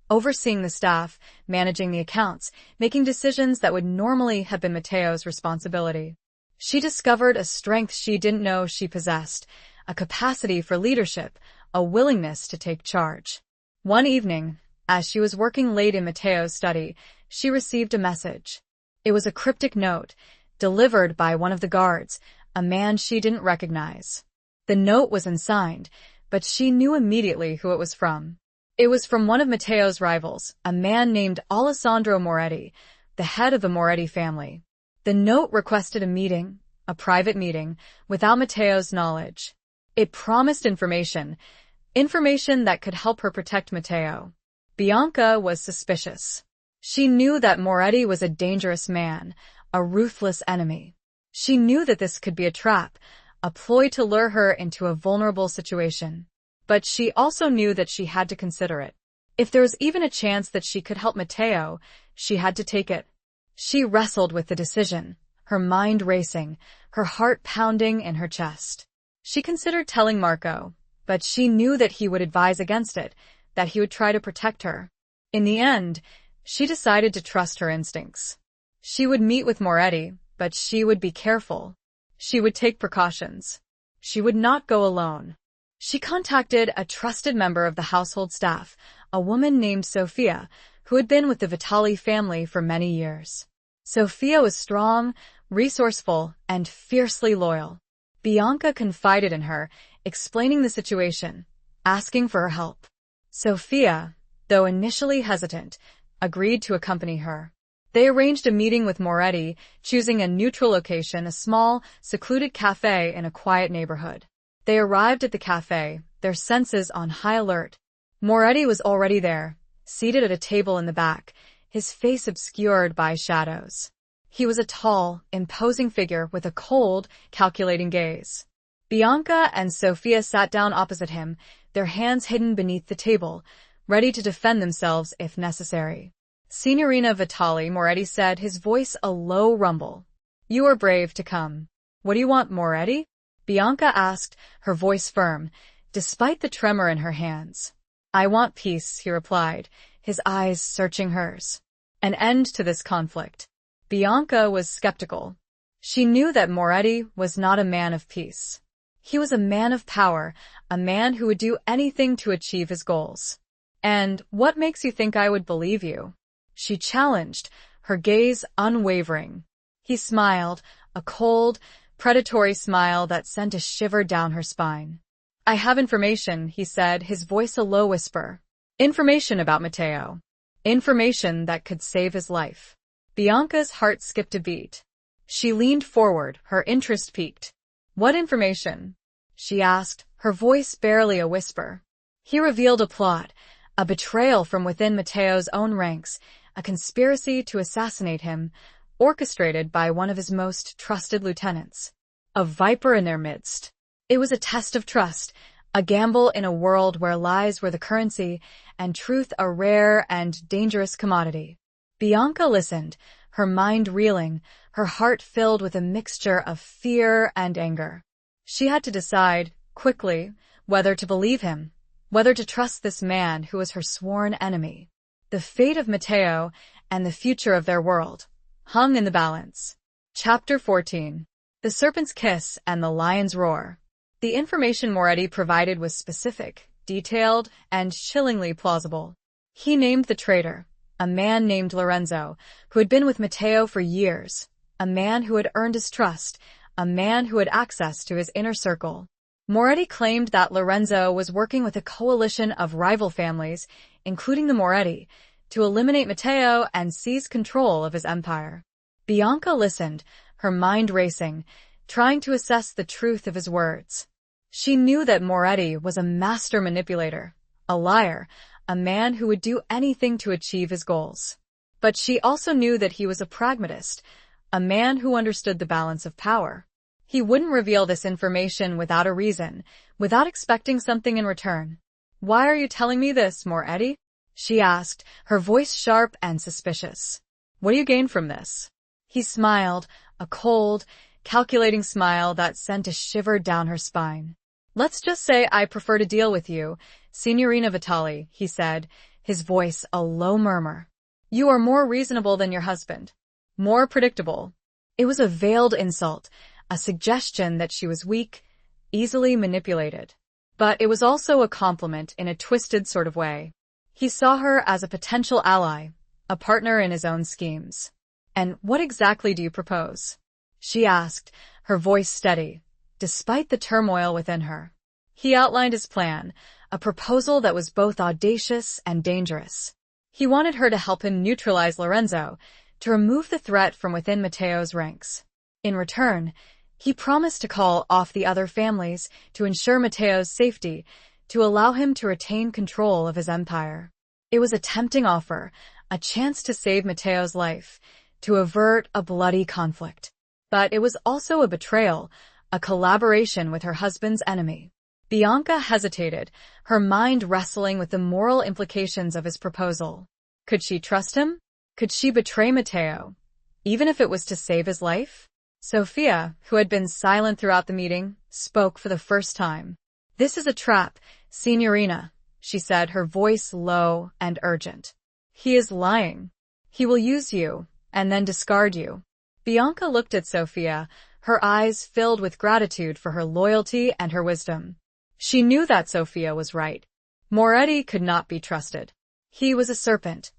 Speaker 1: overseeing the staff, managing the accounts, making decisions that would normally have been Matteo's responsibility. She discovered a strength she didn't know she possessed, a capacity for leadership, a willingness to take charge. One evening, as she was working late in Matteo's study, she received a message. It was a cryptic note, delivered by one of the guards, a man she didn't recognize. The note was unsigned, but she knew immediately who it was from. It was from one of Matteo's rivals, a man named Alessandro Moretti, the head of the Moretti family. The note requested a meeting, a private meeting, without Matteo's knowledge. It promised information that could help her protect Matteo. Bianca was suspicious. She knew that Moretti was a dangerous man, a ruthless enemy. She knew that this could be a trap, a ploy to lure her into a vulnerable situation. But she also knew that she had to consider it. If there was even a chance that she could help Matteo, she had to take it. She wrestled with the decision, her mind racing, her heart pounding in her chest. She considered telling Marco, but she knew that he would advise against it, that he would try to protect her. In the end, she decided to trust her instincts. She would meet with Moretti, but she would be careful. She would take precautions. She would not go alone. She contacted a trusted member of the household staff, a woman named Sofia, who had been with the Vitali family for many years. Sofia was strong, resourceful, and fiercely loyal. Bianca confided in her, explaining the situation, asking for her help. Sofia, though initially hesitant, agreed to accompany her. They arranged a meeting with Moretti, choosing a neutral location, a small, secluded cafe in a quiet neighborhood. They arrived at the cafe, their senses on high alert. Moretti was already there, seated at a table in the back, his face obscured by shadows. He was a tall, imposing figure with a cold, calculating gaze. Bianca and Sofia sat down opposite him, their hands hidden beneath the table, ready to defend themselves if necessary. "Signorina Vitali," Moretti said, his voice a low rumble. You are brave to come. What do you want, Moretti? Bianca asked, her voice firm, despite the tremor in her hands. I want peace, he replied, his eyes searching hers. An end to this conflict. Bianca was skeptical. She knew that Moretti was not a man of peace. He was a man of power, a man who would do anything to achieve his goals. And what makes you think I would believe you? She challenged, her gaze unwavering. He smiled, a cold, predatory smile that sent a shiver down her spine. I have information, he said, his voice a low whisper. Information about Matteo. Information that could save his life. Bianca's heart skipped a beat. She leaned forward, her interest piqued. What information? She asked, her voice barely a whisper. He revealed a plot, a betrayal from within Matteo's own ranks, a conspiracy to assassinate him, orchestrated by one of his most trusted lieutenants. A viper in their midst. It was a test of trust, a gamble in a world where lies were the currency and truth a rare and dangerous commodity. Bianca listened, her mind reeling, her heart filled with a mixture of fear and anger. She had to decide, quickly, whether to believe him, whether to trust this man who was her sworn enemy. The fate of Matteo and the future of their world hung in the balance. Chapter 14. The Serpent's Kiss and the Lion's Roar. The information Moretti provided was specific, detailed, and chillingly plausible. He named the traitor, a man named Lorenzo, who had been with Matteo for years, a man who had earned his trust, a man who had access to his inner circle. Moretti claimed that Lorenzo was working with a coalition of rival families, including the Moretti, to eliminate Matteo and seize control of his empire. Bianca listened, her mind racing, trying to assess the truth of his words. She knew that Moretti was a master manipulator, a liar, a man who would do anything to achieve his goals. But she also knew that he was a pragmatist, a man who understood the balance of power. He wouldn't reveal this information without a reason, without expecting something in return. Why are you telling me this, Moretti? She asked, her voice sharp and suspicious. What do you gain from this? He smiled, a cold, calculating smile that sent a shiver down her spine. Let's just say I prefer to deal with you, Signorina Vitali, he said, his voice a low murmur. You are more reasonable than your husband. More predictable. It was a veiled insult, a suggestion that she was weak, easily manipulated. But it was also a compliment in a twisted sort of way. He saw her as a potential ally, a partner in his own schemes. And what exactly do you propose? She asked, her voice steady, despite the turmoil within her. He outlined his plan, a proposal that was both audacious and dangerous. He wanted her to help him neutralize Lorenzo, to remove the threat from within Matteo's ranks. In return, he promised to call off the other families to ensure Matteo's safety, to allow him to retain control of his empire. It was a tempting offer, a chance to save Matteo's life, to avert a bloody conflict. But it was also a betrayal, a collaboration with her husband's enemy. Bianca hesitated, her mind wrestling with the moral implications of his proposal. Could she trust him? Could she betray Matteo, even if it was to save his life? Sophia, who had been silent throughout the meeting, spoke for the first time. This is a trap, Signorina, she said, her voice low and urgent. He is lying. He will use you, and then discard you. Bianca looked at Sophia, her eyes filled with gratitude for her loyalty and her wisdom. She knew that Sophia was right. Moretti could not be trusted. He was a serpent,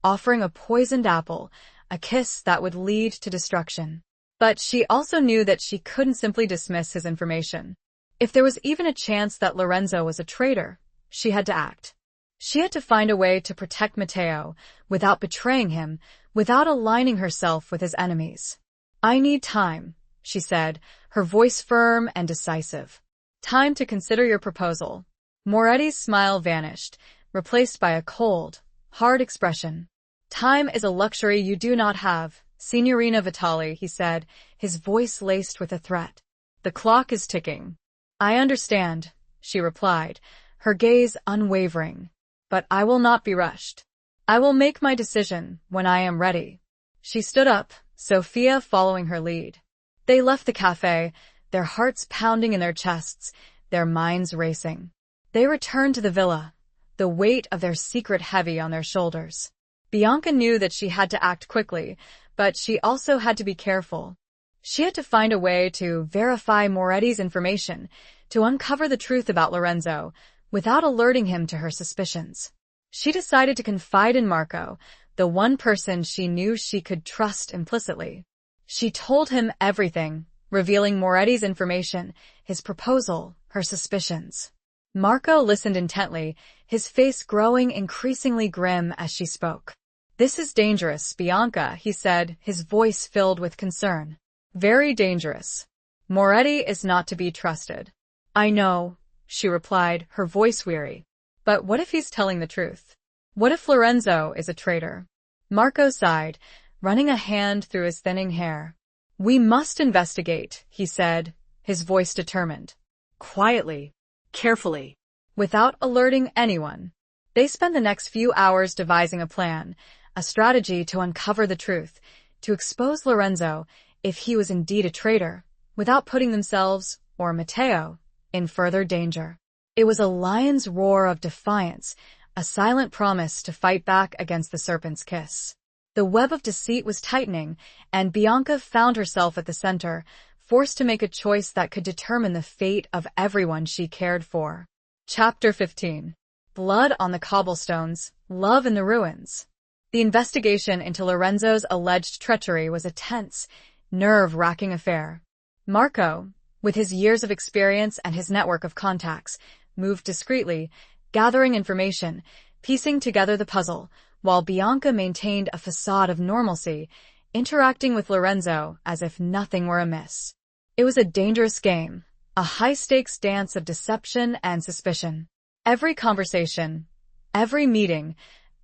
Speaker 1: offering a poisoned apple, a kiss that would lead to destruction. But she also knew that she couldn't simply dismiss his information. If there was even a chance that Lorenzo was a traitor, she had to act. She had to find a way to protect Matteo, without betraying him, without aligning herself with his enemies. I need time, she said, her voice firm and decisive. Time to consider your proposal. Moretti's smile vanished, replaced by a cold, hard expression. Time is a luxury you do not have, Signorina Vitali, he said, his voice laced with a threat. The clock is ticking. I understand, she replied, her gaze unwavering. But I will not be rushed. I will make my decision when I am ready. She stood up, Sophia following her lead. They left the cafe, their hearts pounding in their chests, their minds racing. They returned to the villa, the weight of their secret heavy on their shoulders. Bianca knew that she had to act quickly, but she also had to be careful. She had to find a way to verify Moretti's information, to uncover the truth about Lorenzo, without alerting him to her suspicions. She decided to confide in Marco, the one person she knew she could trust implicitly. She told him everything, revealing Moretti's information, his proposal, her suspicions. Marco listened intently, his face growing increasingly grim as she spoke. "This is dangerous, Bianca," he said, his voice filled with concern. "Very dangerous. Moretti is not to be trusted." "I know," she replied, her voice weary. "But what if he's telling the truth? What if Lorenzo is a traitor?" Marco sighed, running a hand through his thinning hair. "We must investigate," he said, his voice determined.
Speaker 2: Quietly, carefully,
Speaker 1: without alerting anyone. They spent the next few hours devising a plan, a strategy to uncover the truth, to expose Lorenzo, if he was indeed a traitor, without putting themselves, or Matteo, in further danger. It was a lion's roar of defiance, a silent promise to fight back against the serpent's kiss. The web of deceit was tightening, and Bianca found herself at the center, forced to make a choice that could determine the fate of everyone she cared for. Chapter 15. Blood on the cobblestones, Love in the Ruins. The investigation into Lorenzo's alleged treachery was a tense, nerve-wracking affair. Marco, with his years of experience and his network of contacts, moved discreetly, gathering information, piecing together the puzzle, while Bianca maintained a facade of normalcy, interacting with Lorenzo as if nothing were amiss. It was a dangerous game, a high-stakes dance of deception and suspicion. Every conversation, every meeting,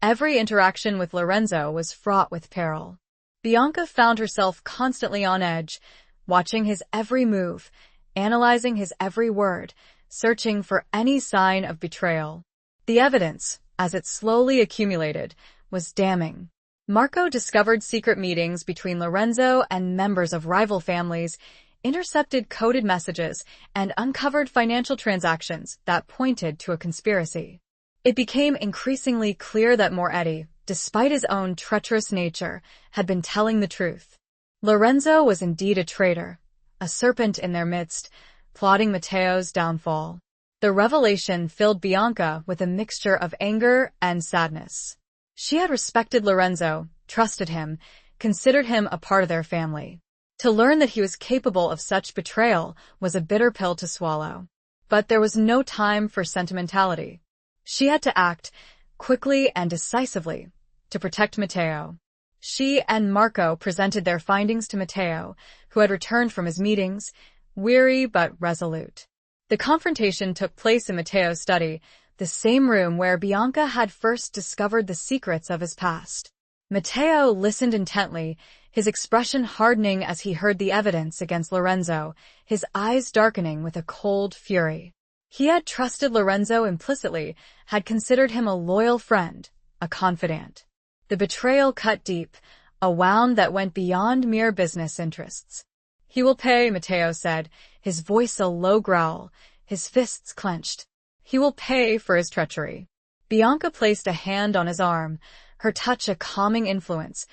Speaker 1: every interaction with Lorenzo was fraught with peril. Bianca found herself constantly on edge, watching his every move, analyzing his every word, searching for any sign of betrayal. The evidence, as it slowly accumulated, was damning. Marco discovered secret meetings between Lorenzo and members of rival families, intercepted coded messages, and uncovered financial transactions that pointed to a conspiracy. It became increasingly clear that Moretti, despite his own treacherous nature, had been telling the truth. Lorenzo was indeed a traitor, a serpent in their midst, plotting Matteo's downfall. The revelation filled Bianca with a mixture of anger and sadness. She had respected Lorenzo, trusted him, considered him a part of their family. To learn that he was capable of such betrayal was a bitter pill to swallow. But there was no time for sentimentality. She had to act, quickly and decisively, to protect Matteo. She and Marco presented their findings to Matteo, who had returned from his meetings, weary but resolute. The confrontation took place in Matteo's study, the same room where Bianca had first discovered the secrets of his past. Matteo listened intently, his expression hardening as he heard the evidence against Lorenzo, his eyes darkening with a cold fury. He had trusted Lorenzo implicitly, had considered him a loyal friend, a confidant. The betrayal cut deep, a wound that went beyond mere business interests. "He will pay," Matteo said, his voice a low growl, his fists clenched. "He will pay for his treachery." Bianca placed a hand on his arm, her touch a calming influence,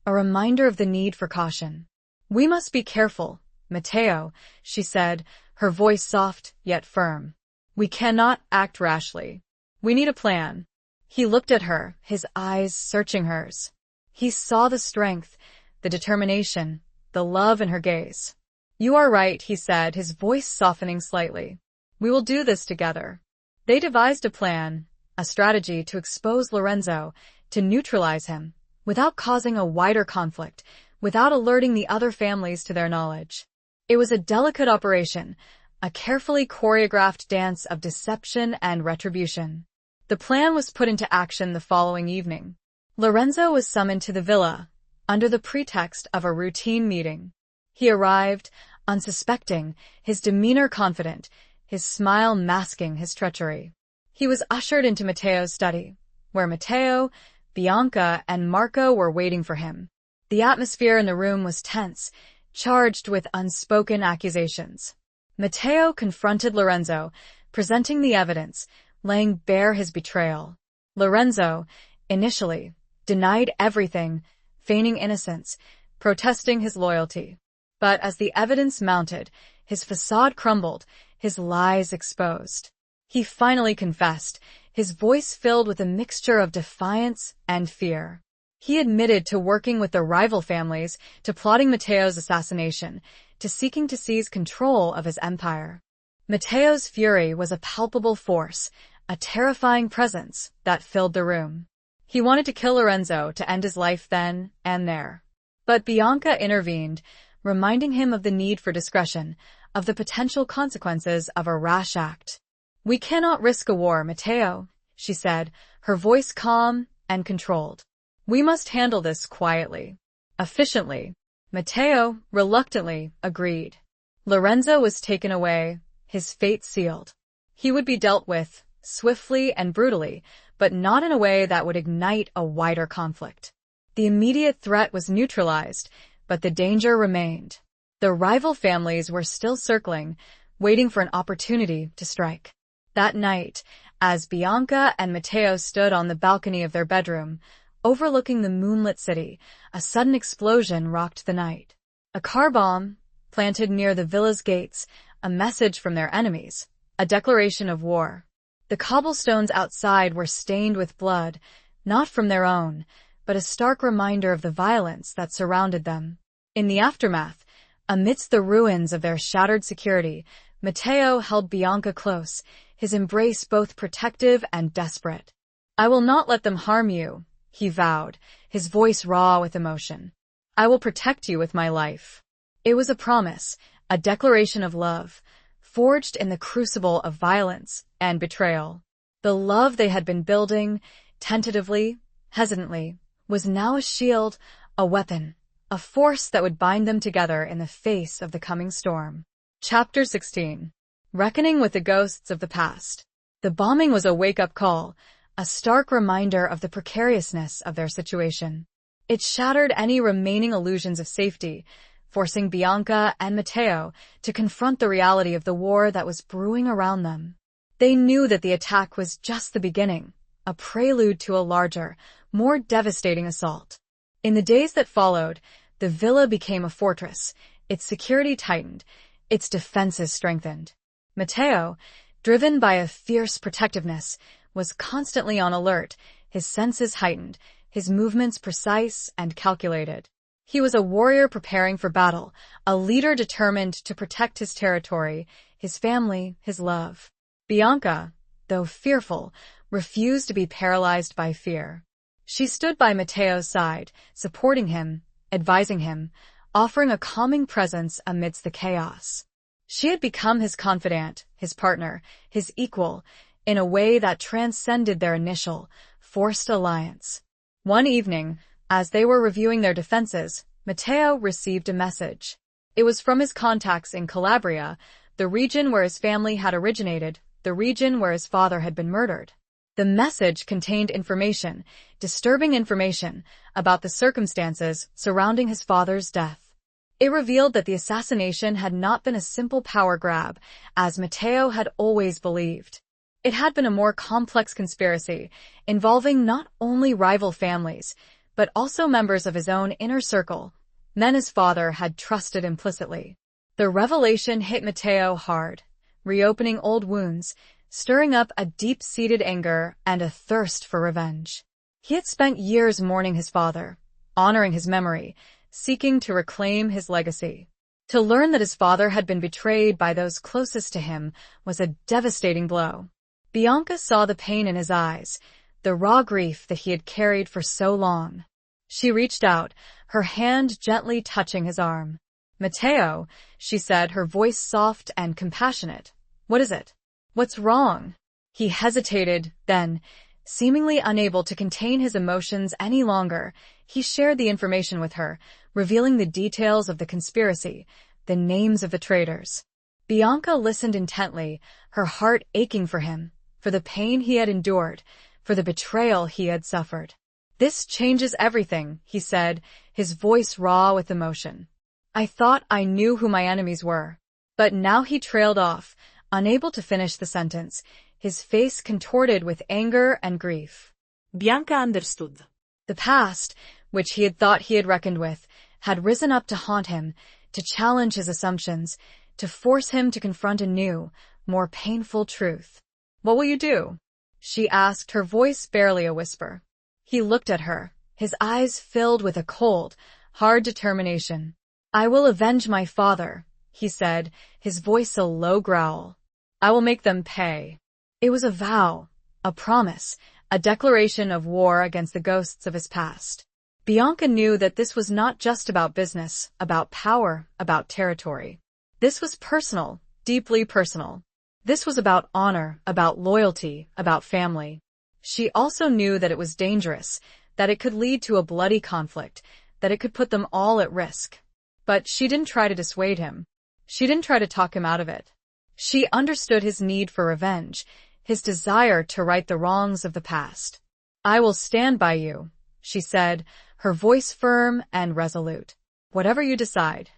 Speaker 1: a reminder of the need for caution. "We must be careful, Matteo," she said, her voice soft yet firm. "We cannot act rashly. We need a plan." He looked at her, his eyes searching hers. He saw the strength, the determination, the love in her gaze. "You are right," he said, his voice softening slightly. "We will do this together." They devised a plan, a strategy to expose Lorenzo, to neutralize him, without causing a wider conflict, without alerting the other families to their knowledge. It was a delicate operation, a carefully choreographed dance of deception and retribution. The plan was put into action the following evening. Lorenzo was summoned to the villa, under the pretext of a routine meeting. He arrived, unsuspecting, his demeanor confident, his smile masking his treachery. He was ushered into Matteo's study, where Matteo, Bianca, and Marco were waiting for him. The atmosphere in the room was tense, charged with unspoken accusations. Matteo confronted Lorenzo, presenting the evidence, laying bare his betrayal. Lorenzo, initially, denied everything, feigning innocence, protesting his loyalty. But as the evidence mounted, his facade crumbled, his lies exposed. He finally confessed, his voice filled with a mixture of defiance and fear. He admitted to working with the rival families, to plotting Matteo's assassination, to seeking to seize control of his empire. Matteo's fury was a palpable force, a terrifying presence that filled the room. He wanted to kill Lorenzo to end his life then and there. But Bianca intervened, reminding him of the need for discretion, of the potential consequences of a rash act. "We cannot risk a war, Matteo," she said, her voice calm and controlled. "We must handle this quietly, efficiently." Matteo, reluctantly, agreed. Lorenzo was taken away, his fate sealed. He would be dealt with, swiftly and brutally, but not in a way that would ignite a wider conflict. The immediate threat was neutralized, but the danger remained. The rival families were still circling, waiting for an opportunity to strike. That night, as Bianca and Matteo stood on the balcony of their bedroom, overlooking the moonlit city, a sudden explosion rocked the night. A car bomb, planted near the villa's gates, a message from their enemies, a declaration of war. The cobblestones outside were stained with blood, not from their own, but a stark reminder of the violence that surrounded them. In the aftermath, amidst the ruins of their shattered security, Matteo held Bianca close, his embrace both protective and desperate. "I will not let them harm you," he vowed, his voice raw with emotion. "I will protect you with my life." It was a promise, a declaration of love, forged in the crucible of violence and betrayal. The love they had been building, tentatively, hesitantly, was now a shield, a weapon, a force that would bind them together in the face of the coming storm. Chapter 16. Reckoning with the Ghosts of the Past. The bombing was a wake-up call, a stark reminder of the precariousness of their situation. It shattered any remaining illusions of safety, forcing Bianca and Matteo to confront the reality of the war that was brewing around them. They knew that the attack was just the beginning, a prelude to a larger, more devastating assault. In the days that followed, the villa became a fortress, its security tightened, its defenses strengthened. Matteo, driven by a fierce protectiveness, was constantly on alert, his senses heightened, his movements precise and calculated. He was a warrior preparing for battle, a leader determined to protect his territory, his family, his love. Bianca, though fearful, refused to be paralyzed by fear. She stood by Matteo's side, supporting him, advising him, offering a calming presence amidst the chaos. She had become his confidant, his partner, his equal, in a way that transcended their initial, forced alliance. One evening, as they were reviewing their defenses, Matteo received a message. It was from his contacts in Calabria, the region where his family had originated, the region where his father had been murdered. The message contained information, disturbing information, about the circumstances surrounding his father's death. It revealed that the assassination had not been a simple power grab, as Matteo had always believed. It had been a more complex conspiracy, involving not only rival families, but also members of his own inner circle, men his father had trusted implicitly. The revelation hit Matteo hard, reopening old wounds, stirring up a deep-seated anger and a thirst for revenge. He had spent years mourning his father, honoring his memory, seeking to reclaim his legacy. To learn that his father had been betrayed by those closest to him was a devastating blow. Bianca saw the pain in his eyes, the raw grief that he had carried for so long. She reached out, her hand gently touching his arm. "Matteo," she said, her voice soft and compassionate. "What is it? What's wrong?" He hesitated, then, seemingly unable to contain his emotions any longer, he shared the information with her, revealing the details of the conspiracy, the names of the traitors. Bianca listened intently, her heart aching for him, for the pain he had endured, for the betrayal he had suffered. "This changes everything," he said, his voice raw with emotion. "I thought I knew who my enemies were." But now he trailed off, unable to finish the sentence, his face contorted with anger and grief.
Speaker 2: Bianca understood.
Speaker 1: The past, which he had thought he had reckoned with, had risen up to haunt him, to challenge his assumptions, to force him to confront a new, more painful truth. "What will you do?" she asked, her voice barely a whisper. He looked at her, his eyes filled with a cold, hard determination. "I will avenge my father," he said, his voice a low growl. "I will make them pay." It was a vow, a promise, a declaration of war against the ghosts of his past. Bianca knew that this was not just about business, about power, about territory. This was personal, deeply personal. This was about honor, about loyalty, about family. She also knew that it was dangerous, that it could lead to a bloody conflict, that it could put them all at risk. But she didn't try to dissuade him. She didn't try to talk him out of it. She understood his need for revenge, his desire to right the wrongs of the past. "I will stand by you," she said, her voice firm and resolute. "Whatever you decide."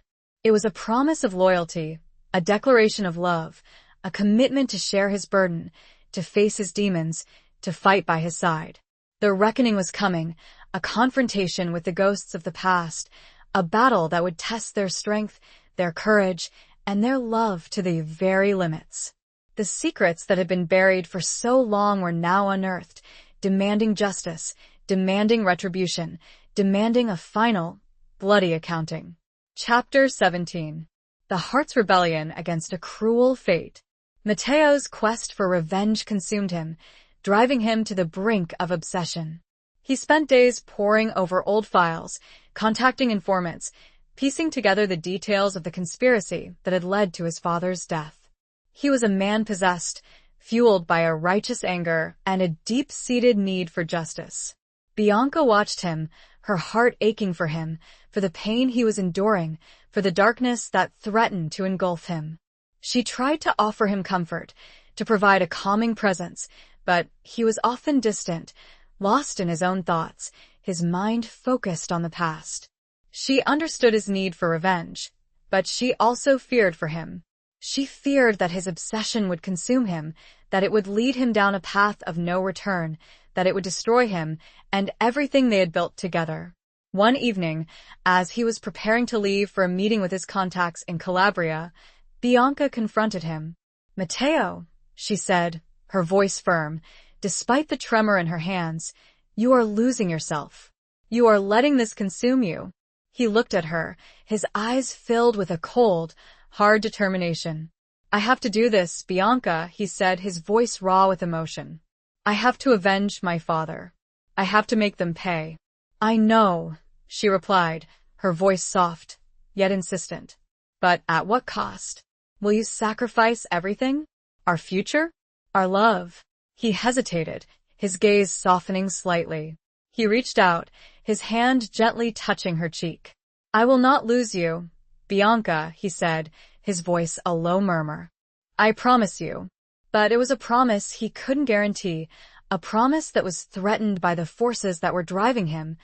Speaker 1: It was a promise of loyalty, a declaration of love, a commitment to share his burden, to face his demons, to fight by his side. The reckoning was coming, a confrontation with the ghosts of the past, a battle that would test their strength, their courage, and their love to the very limits. The secrets that had been buried for so long were now unearthed, demanding justice, demanding retribution, demanding a final, bloody accounting. Chapter 17. The Heart's Rebellion Against a Cruel Fate. Matteo's quest for revenge consumed him, driving him to the brink of obsession. He spent days poring over old files, contacting informants, piecing together the details of the conspiracy that had led to his father's death. He was a man possessed, fueled by a righteous anger and a deep-seated need for justice. Bianca watched him, her heart aching for him, for the pain he was enduring, for the darkness that threatened to engulf him. She tried to offer him comfort, to provide a calming presence, but he was often distant, lost in his own thoughts, his mind focused on the past. She understood his need for revenge, but she also feared for him. She feared that his obsession would consume him, that it would lead him down a path of no return, that it would destroy him and everything they had built together. One evening, as he was preparing to leave for a meeting with his contacts in Calabria, Bianca confronted him. "Matteo," she said, her voice firm, despite the tremor in her hands, "you are losing yourself. You are letting this consume you." He looked at her, his eyes filled with a cold, hard determination. "I have to do this, Bianca," he said, his voice raw with emotion. "I have to avenge my father. I have to make them pay." "I know," she replied, her voice soft, yet insistent. "But at what cost? Will you sacrifice everything? Our future? Our love?" He hesitated, his gaze softening slightly. He reached out, his hand gently touching her cheek. "I will not lose you, Bianca," he said, his voice a low murmur. "I promise you." But it was a promise he couldn't guarantee, a promise that was threatened by the forces that were driving him,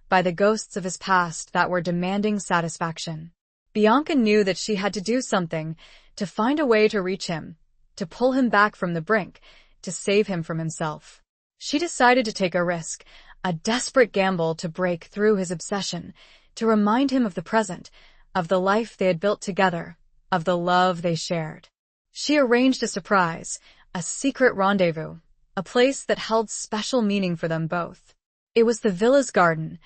Speaker 1: by the ghosts of his past that were demanding satisfaction. Bianca knew that she had to do something, to find a way to reach him, to pull him back from the brink, to save him from himself. She decided to take a risk, a desperate gamble to break through his obsession, to remind him of the present, of the life they had built together, of the love they shared. She arranged a surprise, a secret rendezvous, a place that held special meaning for them both. It was the villa's garden,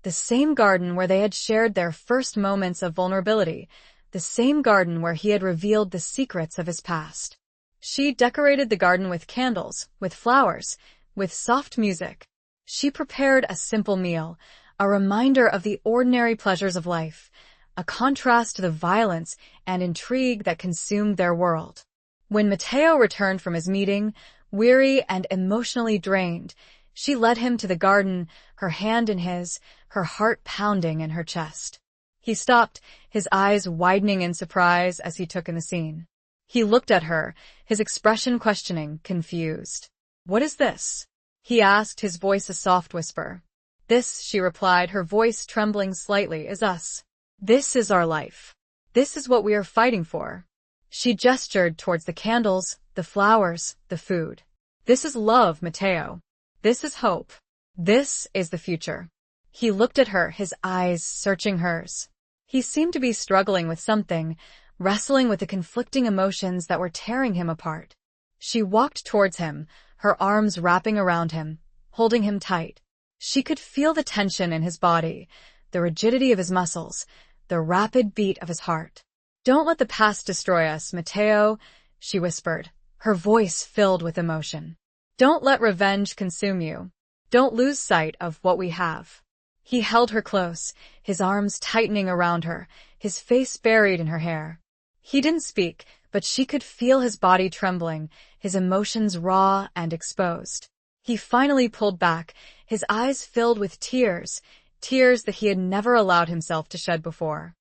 Speaker 1: the same garden where they had shared their first moments of vulnerability, the same garden where he had revealed the secrets of his past. She decorated the garden with candles, with flowers, with soft music. She prepared a simple meal, a reminder of the ordinary pleasures of life, a contrast to the violence and intrigue that consumed their world. When Matteo returned from his meeting, weary and emotionally drained, she led him to the garden, her hand in his, her heart pounding in her chest. He stopped, his eyes widening in surprise as he took in the scene. He looked at her, his expression questioning, confused. "What is this?" he asked, his voice a soft whisper. This, she replied, her voice trembling slightly, is us. This is our life. This is what we are fighting for. She gestured towards the candles, the flowers, the food. This is love, Matteo. This is hope. This is the future. He looked at her, his eyes searching hers. He seemed to be struggling with something, wrestling with the conflicting emotions that were tearing him apart. She walked towards him, her arms wrapping around him, holding him tight. She could feel the tension in his body, the rigidity of his muscles, the rapid beat of his heart. Don't let the past destroy us, Matteo, she whispered, her voice filled with emotion. Don't let revenge consume you. Don't lose sight of what we have. He held her close, his arms tightening around her, his face buried in her hair. He didn't speak, but she could feel his body trembling, his emotions raw and exposed. He finally pulled back, his eyes filled with tears, tears that he had never allowed himself to shed before.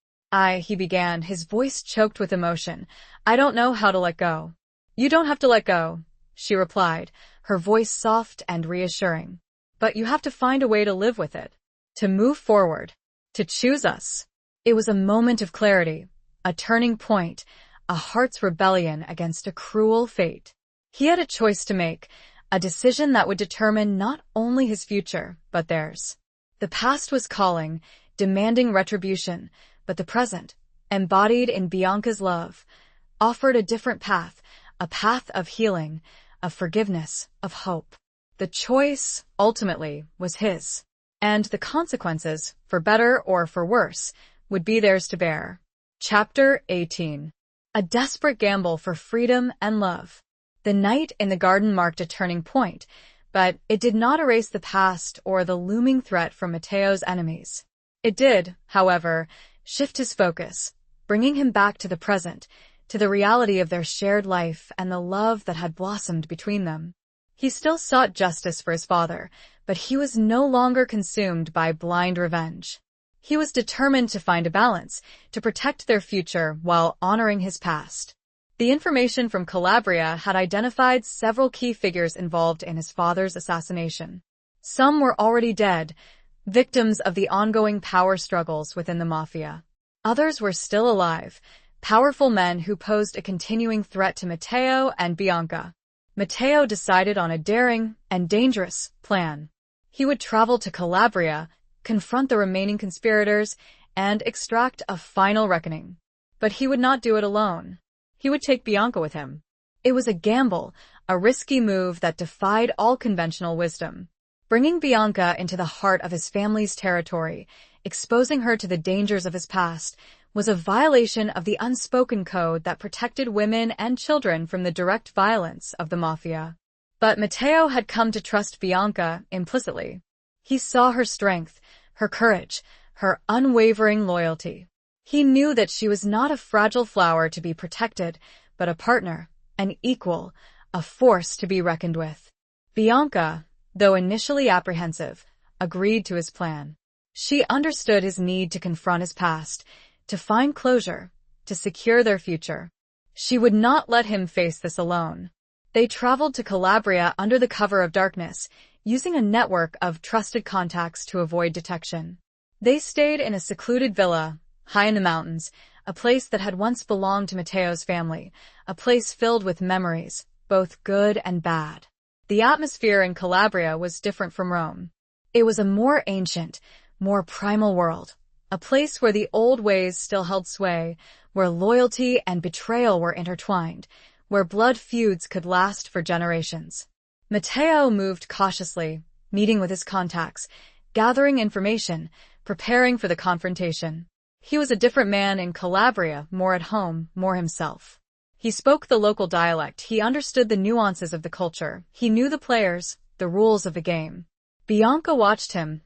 Speaker 1: He began, his voice choked with emotion. I don't know how to let go. You don't have to let go, she replied, her voice soft and reassuring. But you have to find a way to live with it, to move forward, to choose us. It was a moment of clarity, a turning point, a heart's rebellion against a cruel fate. He had a choice to make, a decision that would determine not only his future, but theirs. The past was calling, demanding retribution, but the present, embodied in Bianca's love, offered a different path, a path of healing, of forgiveness, of hope. The choice, ultimately, was his, and the consequences, for better or for worse, would be theirs to bear. Chapter 18. A desperate gamble for freedom and love. The night in the garden marked a turning point, but it did not erase the past or the looming threat from Matteo's enemies. It did, however, shift his focus, bringing him back to the present, to the reality of their shared life and the love that had blossomed between them. He still sought justice for his father, but he was no longer consumed by blind revenge. He was determined to find a balance, to protect their future while honoring his past. The information from Calabria had identified several key figures involved in his father's assassination. Some were already dead, victims of the ongoing power struggles within the Mafia. Others were still alive, powerful men who posed a continuing threat to Matteo and Bianca. Matteo decided on a daring and dangerous plan. He would travel to Calabria, confront the remaining conspirators, and extract a final reckoning. But he would not do it alone. He would take Bianca with him. It was a gamble, a risky move that defied all conventional wisdom. Bringing Bianca into the heart of his family's territory, exposing her to the dangers of his past, was a violation of the unspoken code that protected women and children from the direct violence of the Mafia. But Matteo had come to trust Bianca implicitly. He saw her strength, her courage, her unwavering loyalty. He knew that she was not a fragile flower to be protected, but a partner, an equal, a force to be reckoned with. Bianca, though initially apprehensive, agreed to his plan. She understood his need to confront his past, to find closure, to secure their future. She would not let him face this alone. They traveled to Calabria under the cover of darkness, using a network of trusted contacts to avoid detection. They stayed in a secluded villa, high in the mountains, a place that had once belonged to Matteo's family, a place filled with memories, both good and bad. The atmosphere in Calabria was different from Rome. It was a more ancient, more primal world, a place where the old ways still held sway, where loyalty and betrayal were intertwined, where blood feuds could last for generations. Matteo moved cautiously, meeting with his contacts, gathering information, preparing for the confrontation. He was a different man in Calabria, more at home, more himself. He spoke the local dialect, he understood the nuances of the culture, he knew the players, the rules of the game. Bianca watched him,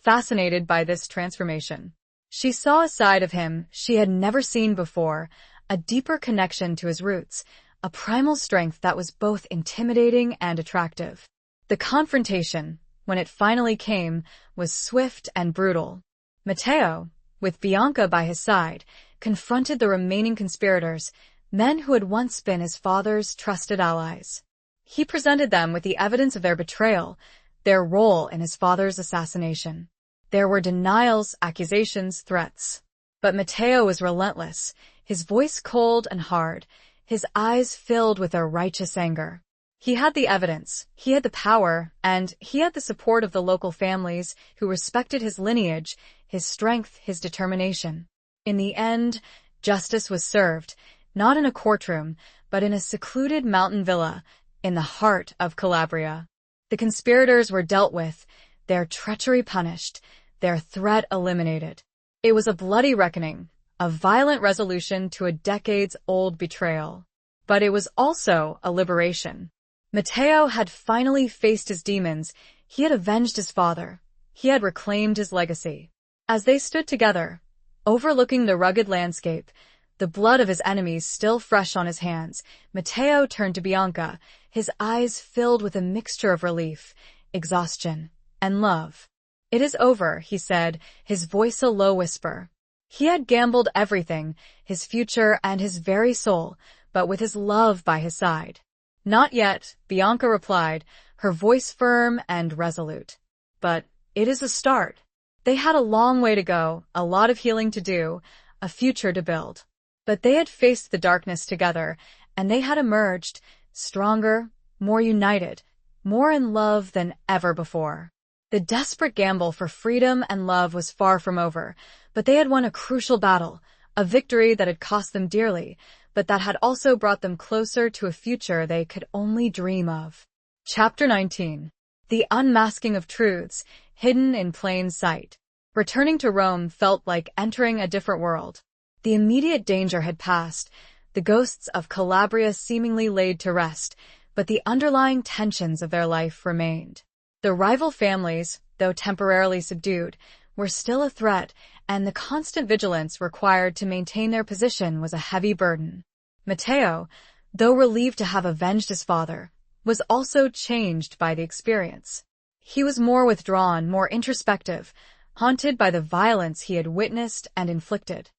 Speaker 1: fascinated by this transformation. She saw a side of him she had never seen before, a deeper connection to his roots, a primal strength that was both intimidating and attractive. The confrontation, when it finally came, was swift and brutal. Matteo, with Bianca by his side, confronted the remaining conspirators, men who had once been his father's trusted allies. He presented them with the evidence of their betrayal, their role in his father's assassination. There were denials, accusations, threats. But Matteo was relentless, his voice cold and hard, his eyes filled with a righteous anger. He had the evidence, he had the power, and he had the support of the local families who respected his lineage, his strength, his determination. In the end, justice was served, not in a courtroom, but in a secluded mountain villa in the heart of Calabria. The conspirators were dealt with, their treachery punished, their threat eliminated. It was a bloody reckoning, a violent resolution to a decades-old betrayal. But it was also a liberation. Matteo had finally faced his demons, he had avenged his father, he had reclaimed his legacy. As they stood together, overlooking the rugged landscape, the blood of his enemies still fresh on his hands, Matteo turned to Bianca, his eyes filled with a mixture of relief, exhaustion, and love. "It is over," he said, his voice a low whisper. He had gambled everything, his future and his very soul, but with his love by his side. "Not yet," Bianca replied, her voice firm and resolute. "But it is a start." They had a long way to go, a lot of healing to do, a future to build. But they had faced the darkness together, and they had emerged, stronger, more united, more in love than ever before. The desperate gamble for freedom and love was far from over, but they had won a crucial battle, a victory that had cost them dearly, but that had also brought them closer to a future they could only dream of. Chapter 19. The Unmasking of Truths, Hidden in Plain Sight. Returning to Rome felt like entering a different world. The immediate danger had passed, the ghosts of Calabria seemingly laid to rest, but the underlying tensions of their life remained. The rival families, though temporarily subdued, were still a threat, and the constant vigilance required to maintain their position was a heavy burden. Matteo, though relieved to have avenged his father, was also changed by the experience. He was more withdrawn, more introspective, haunted by the violence he had witnessed and inflicted.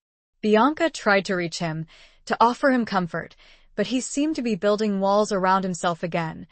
Speaker 1: Bianca tried to reach him, to offer him comfort, but he seemed to be building walls around himself again,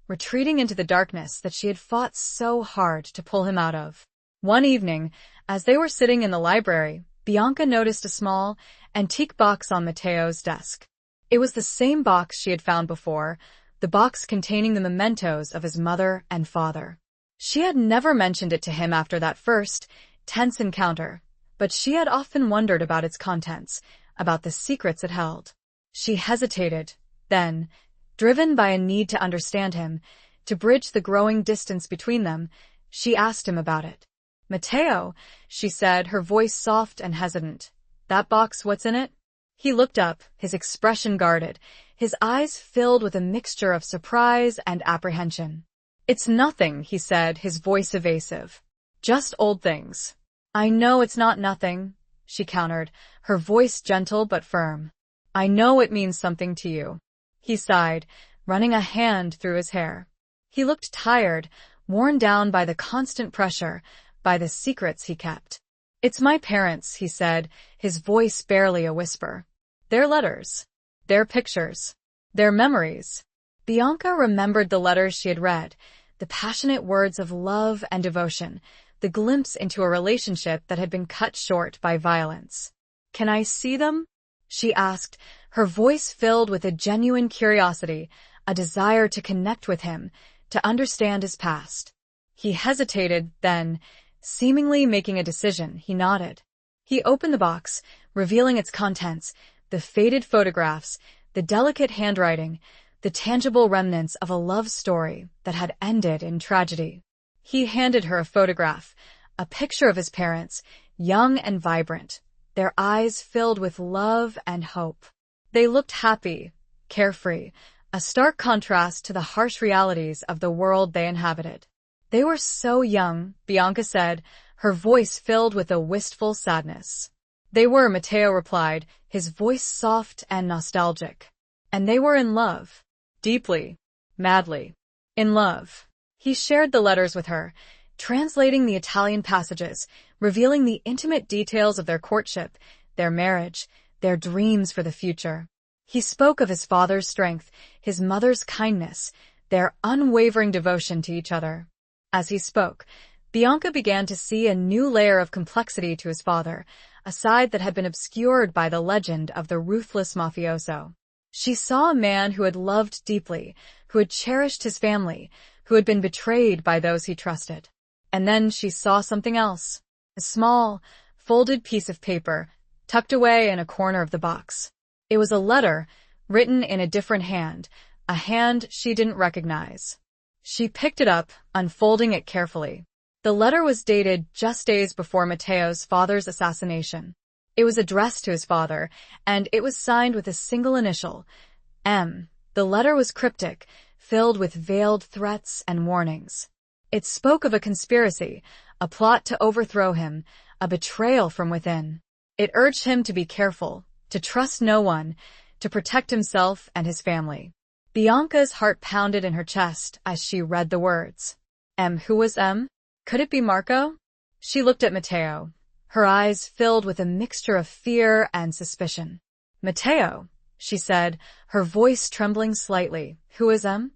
Speaker 1: retreating into the darkness that she had fought so hard to pull him out of. One evening, as they were sitting in the library, Bianca noticed a small, antique box on Matteo's desk. It was the same box she had found before, the box containing the mementos of his mother and father. She had never mentioned it to him after that first, tense encounter, but she had often wondered about its contents, about the secrets it held. She hesitated, then, driven by a need to understand him, to bridge the growing distance between them, she asked him about it. "Matteo," she said, her voice soft and hesitant. "That box, what's in it?" He looked up, his expression guarded, his eyes filled with a mixture of surprise and apprehension. "It's nothing," he said, his voice evasive. "Just old things." "I know it's not nothing," she countered, her voice gentle but firm. "I know it means something to you." He sighed, running a hand through his hair. He looked tired, worn down by the constant pressure, by the secrets he kept. "It's my parents," he said, his voice barely a whisper. "Their letters. Their pictures. Their memories." Bianca remembered the letters she had read, the passionate words of love and devotion, the glimpse into a relationship that had been cut short by violence. "Can I see them?" she asked, her voice filled with a genuine curiosity, a desire to connect with him, to understand his past. He hesitated, then, seemingly making a decision, he nodded. He opened the box, revealing its contents, the faded photographs, the delicate handwriting, the tangible remnants of a love story that had ended in tragedy. He handed her a photograph, a picture of his parents, young and vibrant, their eyes filled with love and hope. They looked happy, carefree, a stark contrast to the harsh realities of the world they inhabited. "They were so young," Bianca said, her voice filled with a wistful sadness. "They were," Matteo replied, his voice soft and nostalgic. "And they were in love. Deeply, madly. In love." He shared the letters with her, translating the Italian passages, revealing the intimate details of their courtship, their marriage, their dreams for the future. He spoke of his father's strength, his mother's kindness, their unwavering devotion to each other. As he spoke, Bianca began to see a new layer of complexity to his father, a side that had been obscured by the legend of the ruthless mafioso. She saw a man who had loved deeply, who had cherished his family, who had been betrayed by those he trusted. And then she saw something else. A small, folded piece of paper, tucked away in a corner of the box. It was a letter, written in a different hand, a hand she didn't recognize. She picked it up, unfolding it carefully. The letter was dated just days before Matteo's father's assassination. It was addressed to his father, and it was signed with a single initial, M. The letter was cryptic, filled with veiled threats and warnings. It spoke of a conspiracy, a plot to overthrow him, a betrayal from within. It urged him to be careful, to trust no one, to protect himself and his family. Bianca's heart pounded in her chest as she read the words. M. Who was M? Could it be Marco? She looked at Matteo, her eyes filled with a mixture of fear and suspicion. Matteo, she said, her voice trembling slightly. Who is M?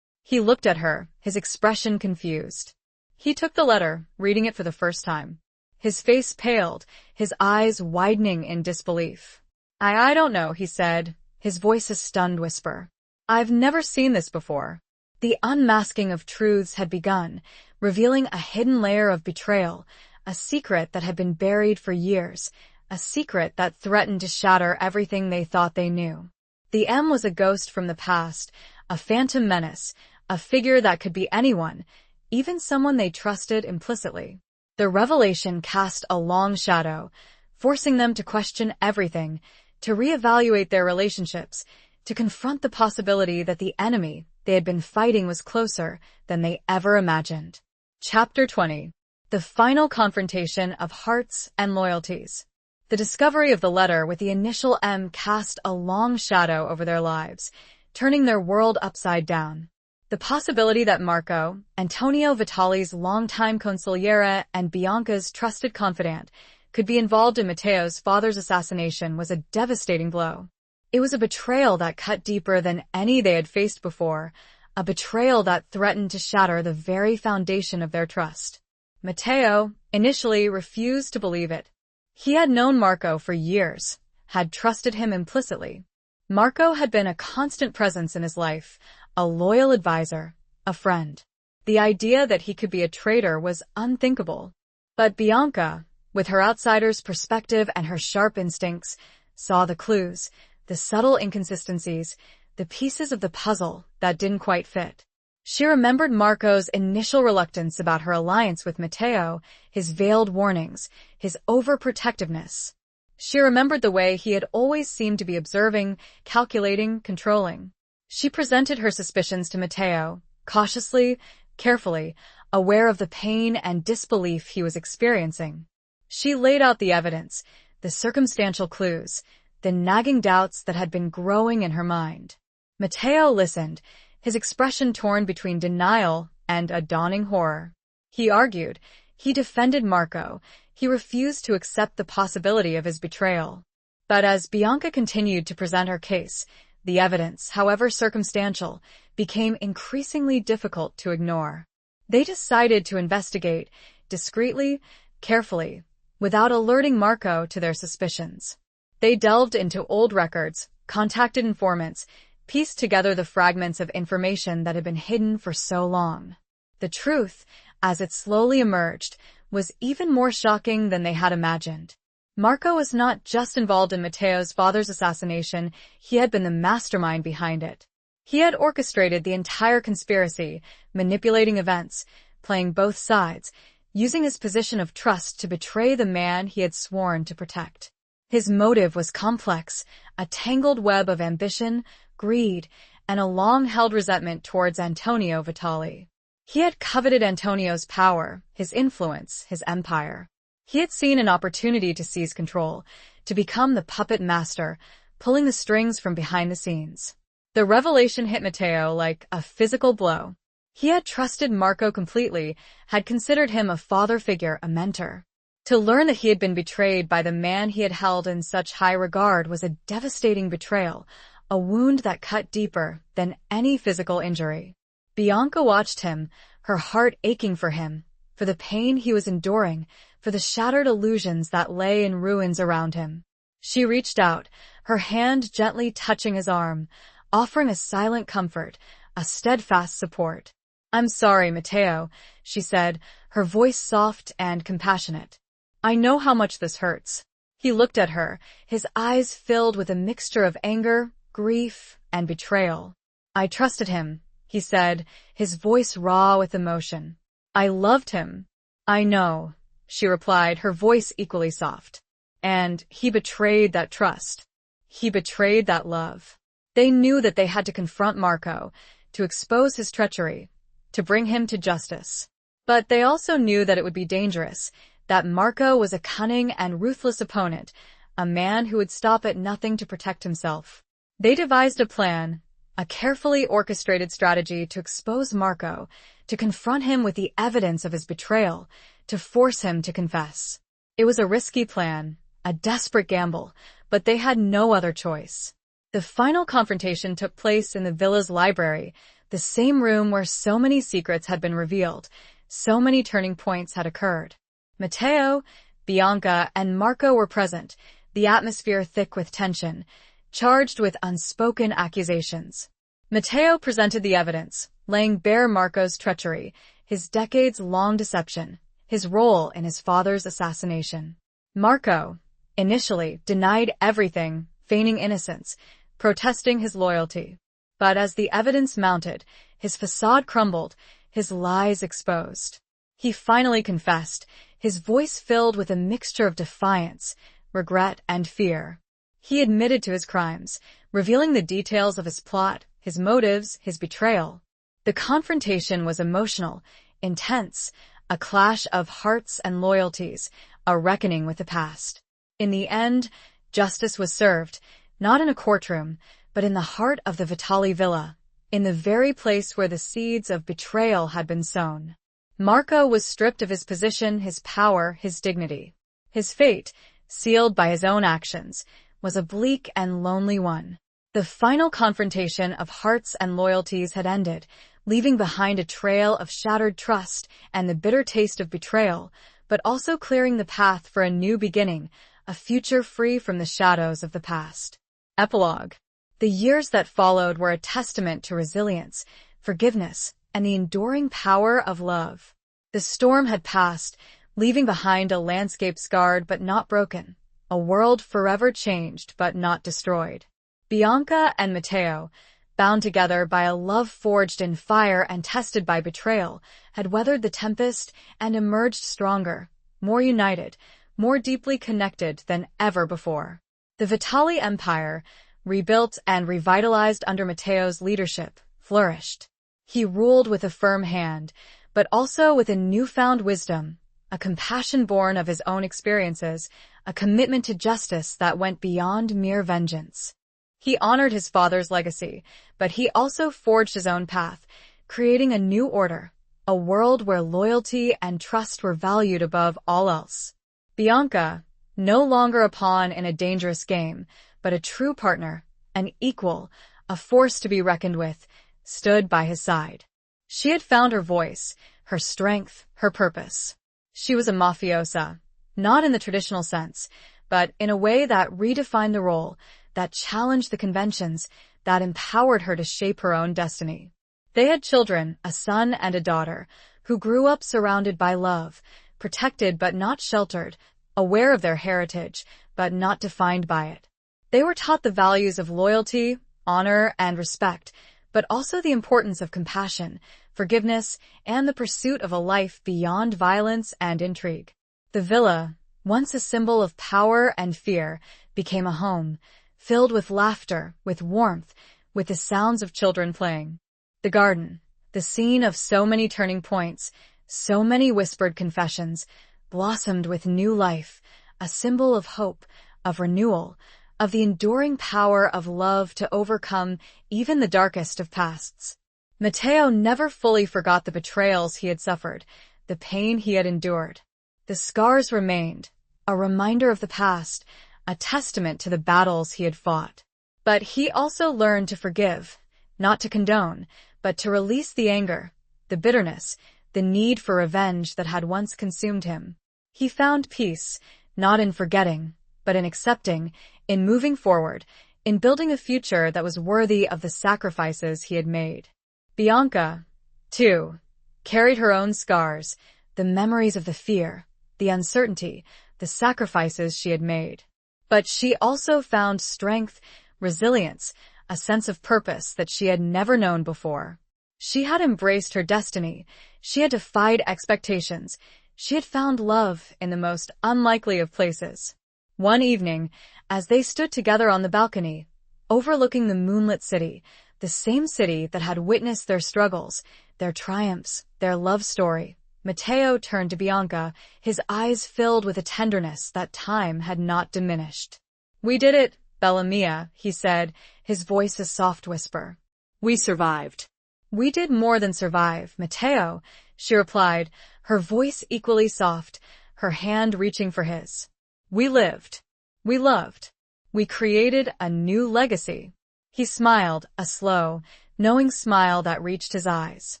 Speaker 1: He looked at her, his expression confused. He took the letter, reading it for the first time. His face paled, his eyes widening in disbelief. I don't know, he said, his voice a stunned whisper. I've never seen this before. The unmasking of truths had begun, revealing a hidden layer of betrayal, a secret that had been buried for years, a secret that threatened to shatter everything they thought they knew. The M was a ghost from the past, a phantom menace, a figure that could be anyone, even someone they trusted implicitly. The revelation cast a long shadow, forcing them to question everything, to reevaluate their relationships, to confront the possibility that the enemy they had been fighting was closer than they ever imagined. Chapter 20. The final confrontation of hearts and loyalties. The discovery of the letter with the initial M cast a long shadow over their lives, turning their world upside down. The possibility that Marco, Antonio Vitali's longtime consigliere and Bianca's trusted confidant, could be involved in Matteo's father's assassination was a devastating blow. It was a betrayal that cut deeper than any they had faced before, a betrayal that threatened to shatter the very foundation of their trust. Matteo, initially, refused to believe it. He had known Marco for years, had trusted him implicitly. Marco had been a constant presence in his life, a loyal advisor, a friend. The idea that he could be a traitor was unthinkable. But Bianca, with her outsider's perspective and her sharp instincts, saw the clues, the subtle inconsistencies, the pieces of the puzzle that didn't quite fit. She remembered Marco's initial reluctance about her alliance with Matteo, his veiled warnings, his overprotectiveness. She remembered the way he had always seemed to be observing, calculating, controlling. She presented her suspicions to Matteo, cautiously, carefully, aware of the pain and disbelief he was experiencing. She laid out the evidence, the circumstantial clues, the nagging doubts that had been growing in her mind. Matteo listened, his expression torn between denial and a dawning horror. He argued, he defended Marco, he refused to accept the possibility of his betrayal. But as Bianca continued to present her case, the evidence, however circumstantial, became increasingly difficult to ignore. They decided to investigate, discreetly, carefully, without alerting Marco to their suspicions. They delved into old records, contacted informants, pieced together the fragments of information that had been hidden for so long. The truth, as it slowly emerged, was even more shocking than they had imagined. Marco was not just involved in Matteo's father's assassination, he had been the mastermind behind it. He had orchestrated the entire conspiracy, manipulating events, playing both sides, using his position of trust to betray the man he had sworn to protect. His motive was complex, a tangled web of ambition, greed, and a long-held resentment towards Antonio Vitali. He had coveted Antonio's power, his influence, his empire. He had seen an opportunity to seize control, to become the puppet master, pulling the strings from behind the scenes. The revelation hit Matteo like a physical blow. He had trusted Marco completely, had considered him a father figure, a mentor. To learn that he had been betrayed by the man he had held in such high regard was a devastating betrayal, a wound that cut deeper than any physical injury. Bianca watched him, her heart aching for him, for the pain he was enduring, for the shattered illusions that lay in ruins around him. She reached out, her hand gently touching his arm, offering a silent comfort, a steadfast support. "I'm sorry, Matteo," she said, her voice soft and compassionate. "I know how much this hurts." He looked at her, his eyes filled with a mixture of anger, grief, and betrayal. "I trusted him," he said, his voice raw with emotion. "I loved him." "I know," she replied, her voice equally soft. "And he betrayed that trust. He betrayed that love." They knew that they had to confront Marco, to expose his treachery, to bring him to justice. But they also knew that it would be dangerous, that Marco was a cunning and ruthless opponent, a man who would stop at nothing to protect himself. They devised a plan, a carefully orchestrated strategy to expose Marco, to confront him with the evidence of his betrayal, to force him to confess. It was a risky plan, a desperate gamble, but they had no other choice. The final confrontation took place in the villa's library, the same room where so many secrets had been revealed, so many turning points had occurred. Matteo, Bianca, and Marco were present, the atmosphere thick with tension, charged with unspoken accusations. Matteo presented the evidence, laying bare Marco's treachery, his decades-long deception, his role in his father's assassination. Marco, initially, denied everything, feigning innocence, protesting his loyalty. But as the evidence mounted, his facade crumbled, his lies exposed. He finally confessed, his voice filled with a mixture of defiance, regret, and fear. He admitted to his crimes, revealing the details of his plot, his motives, his betrayal. The confrontation was emotional, intense, a clash of hearts and loyalties, a reckoning with the past. In the end, justice was served, not in a courtroom, but in the heart of the Vitali villa, in the very place where the seeds of betrayal had been sown. Marco was stripped of his position, his power, his dignity. His fate, sealed by his own actions, was a bleak and lonely one. The final confrontation of hearts and loyalties had ended, leaving behind a trail of shattered trust and the bitter taste of betrayal, but also clearing the path for a new beginning, a future free from the shadows of the past. Epilogue. The years that followed were a testament to resilience, forgiveness, and the enduring power of love. The storm had passed, leaving behind a landscape scarred but not broken, a world forever changed but not destroyed. Bianca and Matteo, bound together by a love forged in fire and tested by betrayal, had weathered the tempest and emerged stronger, more united, more deeply connected than ever before. The Vitali Empire, rebuilt and revitalized under Matteo's leadership, flourished. He ruled with a firm hand, but also with a newfound wisdom, a compassion born of his own experiences, a commitment to justice that went beyond mere vengeance. He honored his father's legacy, but he also forged his own path, creating a new order, a world where loyalty and trust were valued above all else. Bianca, no longer a pawn in a dangerous game, but a true partner, an equal, a force to be reckoned with, stood by his side. She had found her voice, her strength, her purpose. She was a mafiosa, not in the traditional sense, but in a way that redefined the role, that challenged the conventions, that empowered her to shape her own destiny. They had children, a son and a daughter, who grew up surrounded by love, protected but not sheltered, aware of their heritage, but not defined by it. They were taught the values of loyalty, honor, and respect, but also the importance of compassion, forgiveness, and the pursuit of a life beyond violence and intrigue. The villa, once a symbol of power and fear, became a home, filled with laughter, with warmth, with the sounds of children playing. The garden, the scene of so many turning points, so many whispered confessions, blossomed with new life, a symbol of hope, of renewal, of the enduring power of love to overcome even the darkest of pasts. Matteo never fully forgot the betrayals he had suffered, the pain he had endured. The scars remained, a reminder of the past, a testament to the battles he had fought. But he also learned to forgive, not to condone, but to release the anger, the bitterness, the need for revenge that had once consumed him. He found peace, not in forgetting, but in accepting, in moving forward, in building a future that was worthy of the sacrifices he had made. Bianca, too, carried her own scars, the memories of the fear, the uncertainty, the sacrifices she had made. But she also found strength, resilience, a sense of purpose that she had never known before. She had embraced her destiny. She had defied expectations. She had found love in the most unlikely of places. One evening, as they stood together on the balcony, overlooking the moonlit city, the same city that had witnessed their struggles, their triumphs, their love story, Matteo turned to Bianca, his eyes filled with a tenderness that time had not diminished. "We did it, Bella mia," he said, his voice a soft whisper.
Speaker 2: We survived.
Speaker 1: "We did more than survive, Matteo," she replied, her voice equally soft, her hand reaching for his. "We lived. We loved. We created a new legacy." He smiled, a slow, knowing smile that reached his eyes.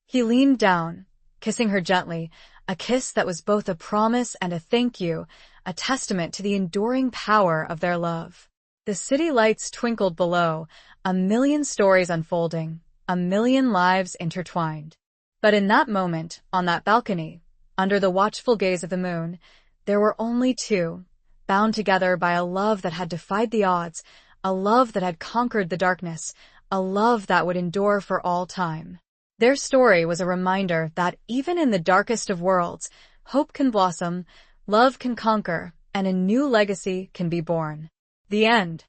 Speaker 1: He leaned down, kissing her gently, a kiss that was both a promise and a thank you, a testament to the enduring power of their love. The city lights twinkled below, a million stories unfolding, a million lives intertwined. But in that moment, on that balcony, under the watchful gaze of the moon, there were only two, bound together by a love that had defied the odds, a love that had conquered the darkness, a love that would endure for all time. Their story was a reminder that even in the darkest of worlds, hope can blossom, love can conquer, and a new legacy can be born. The end.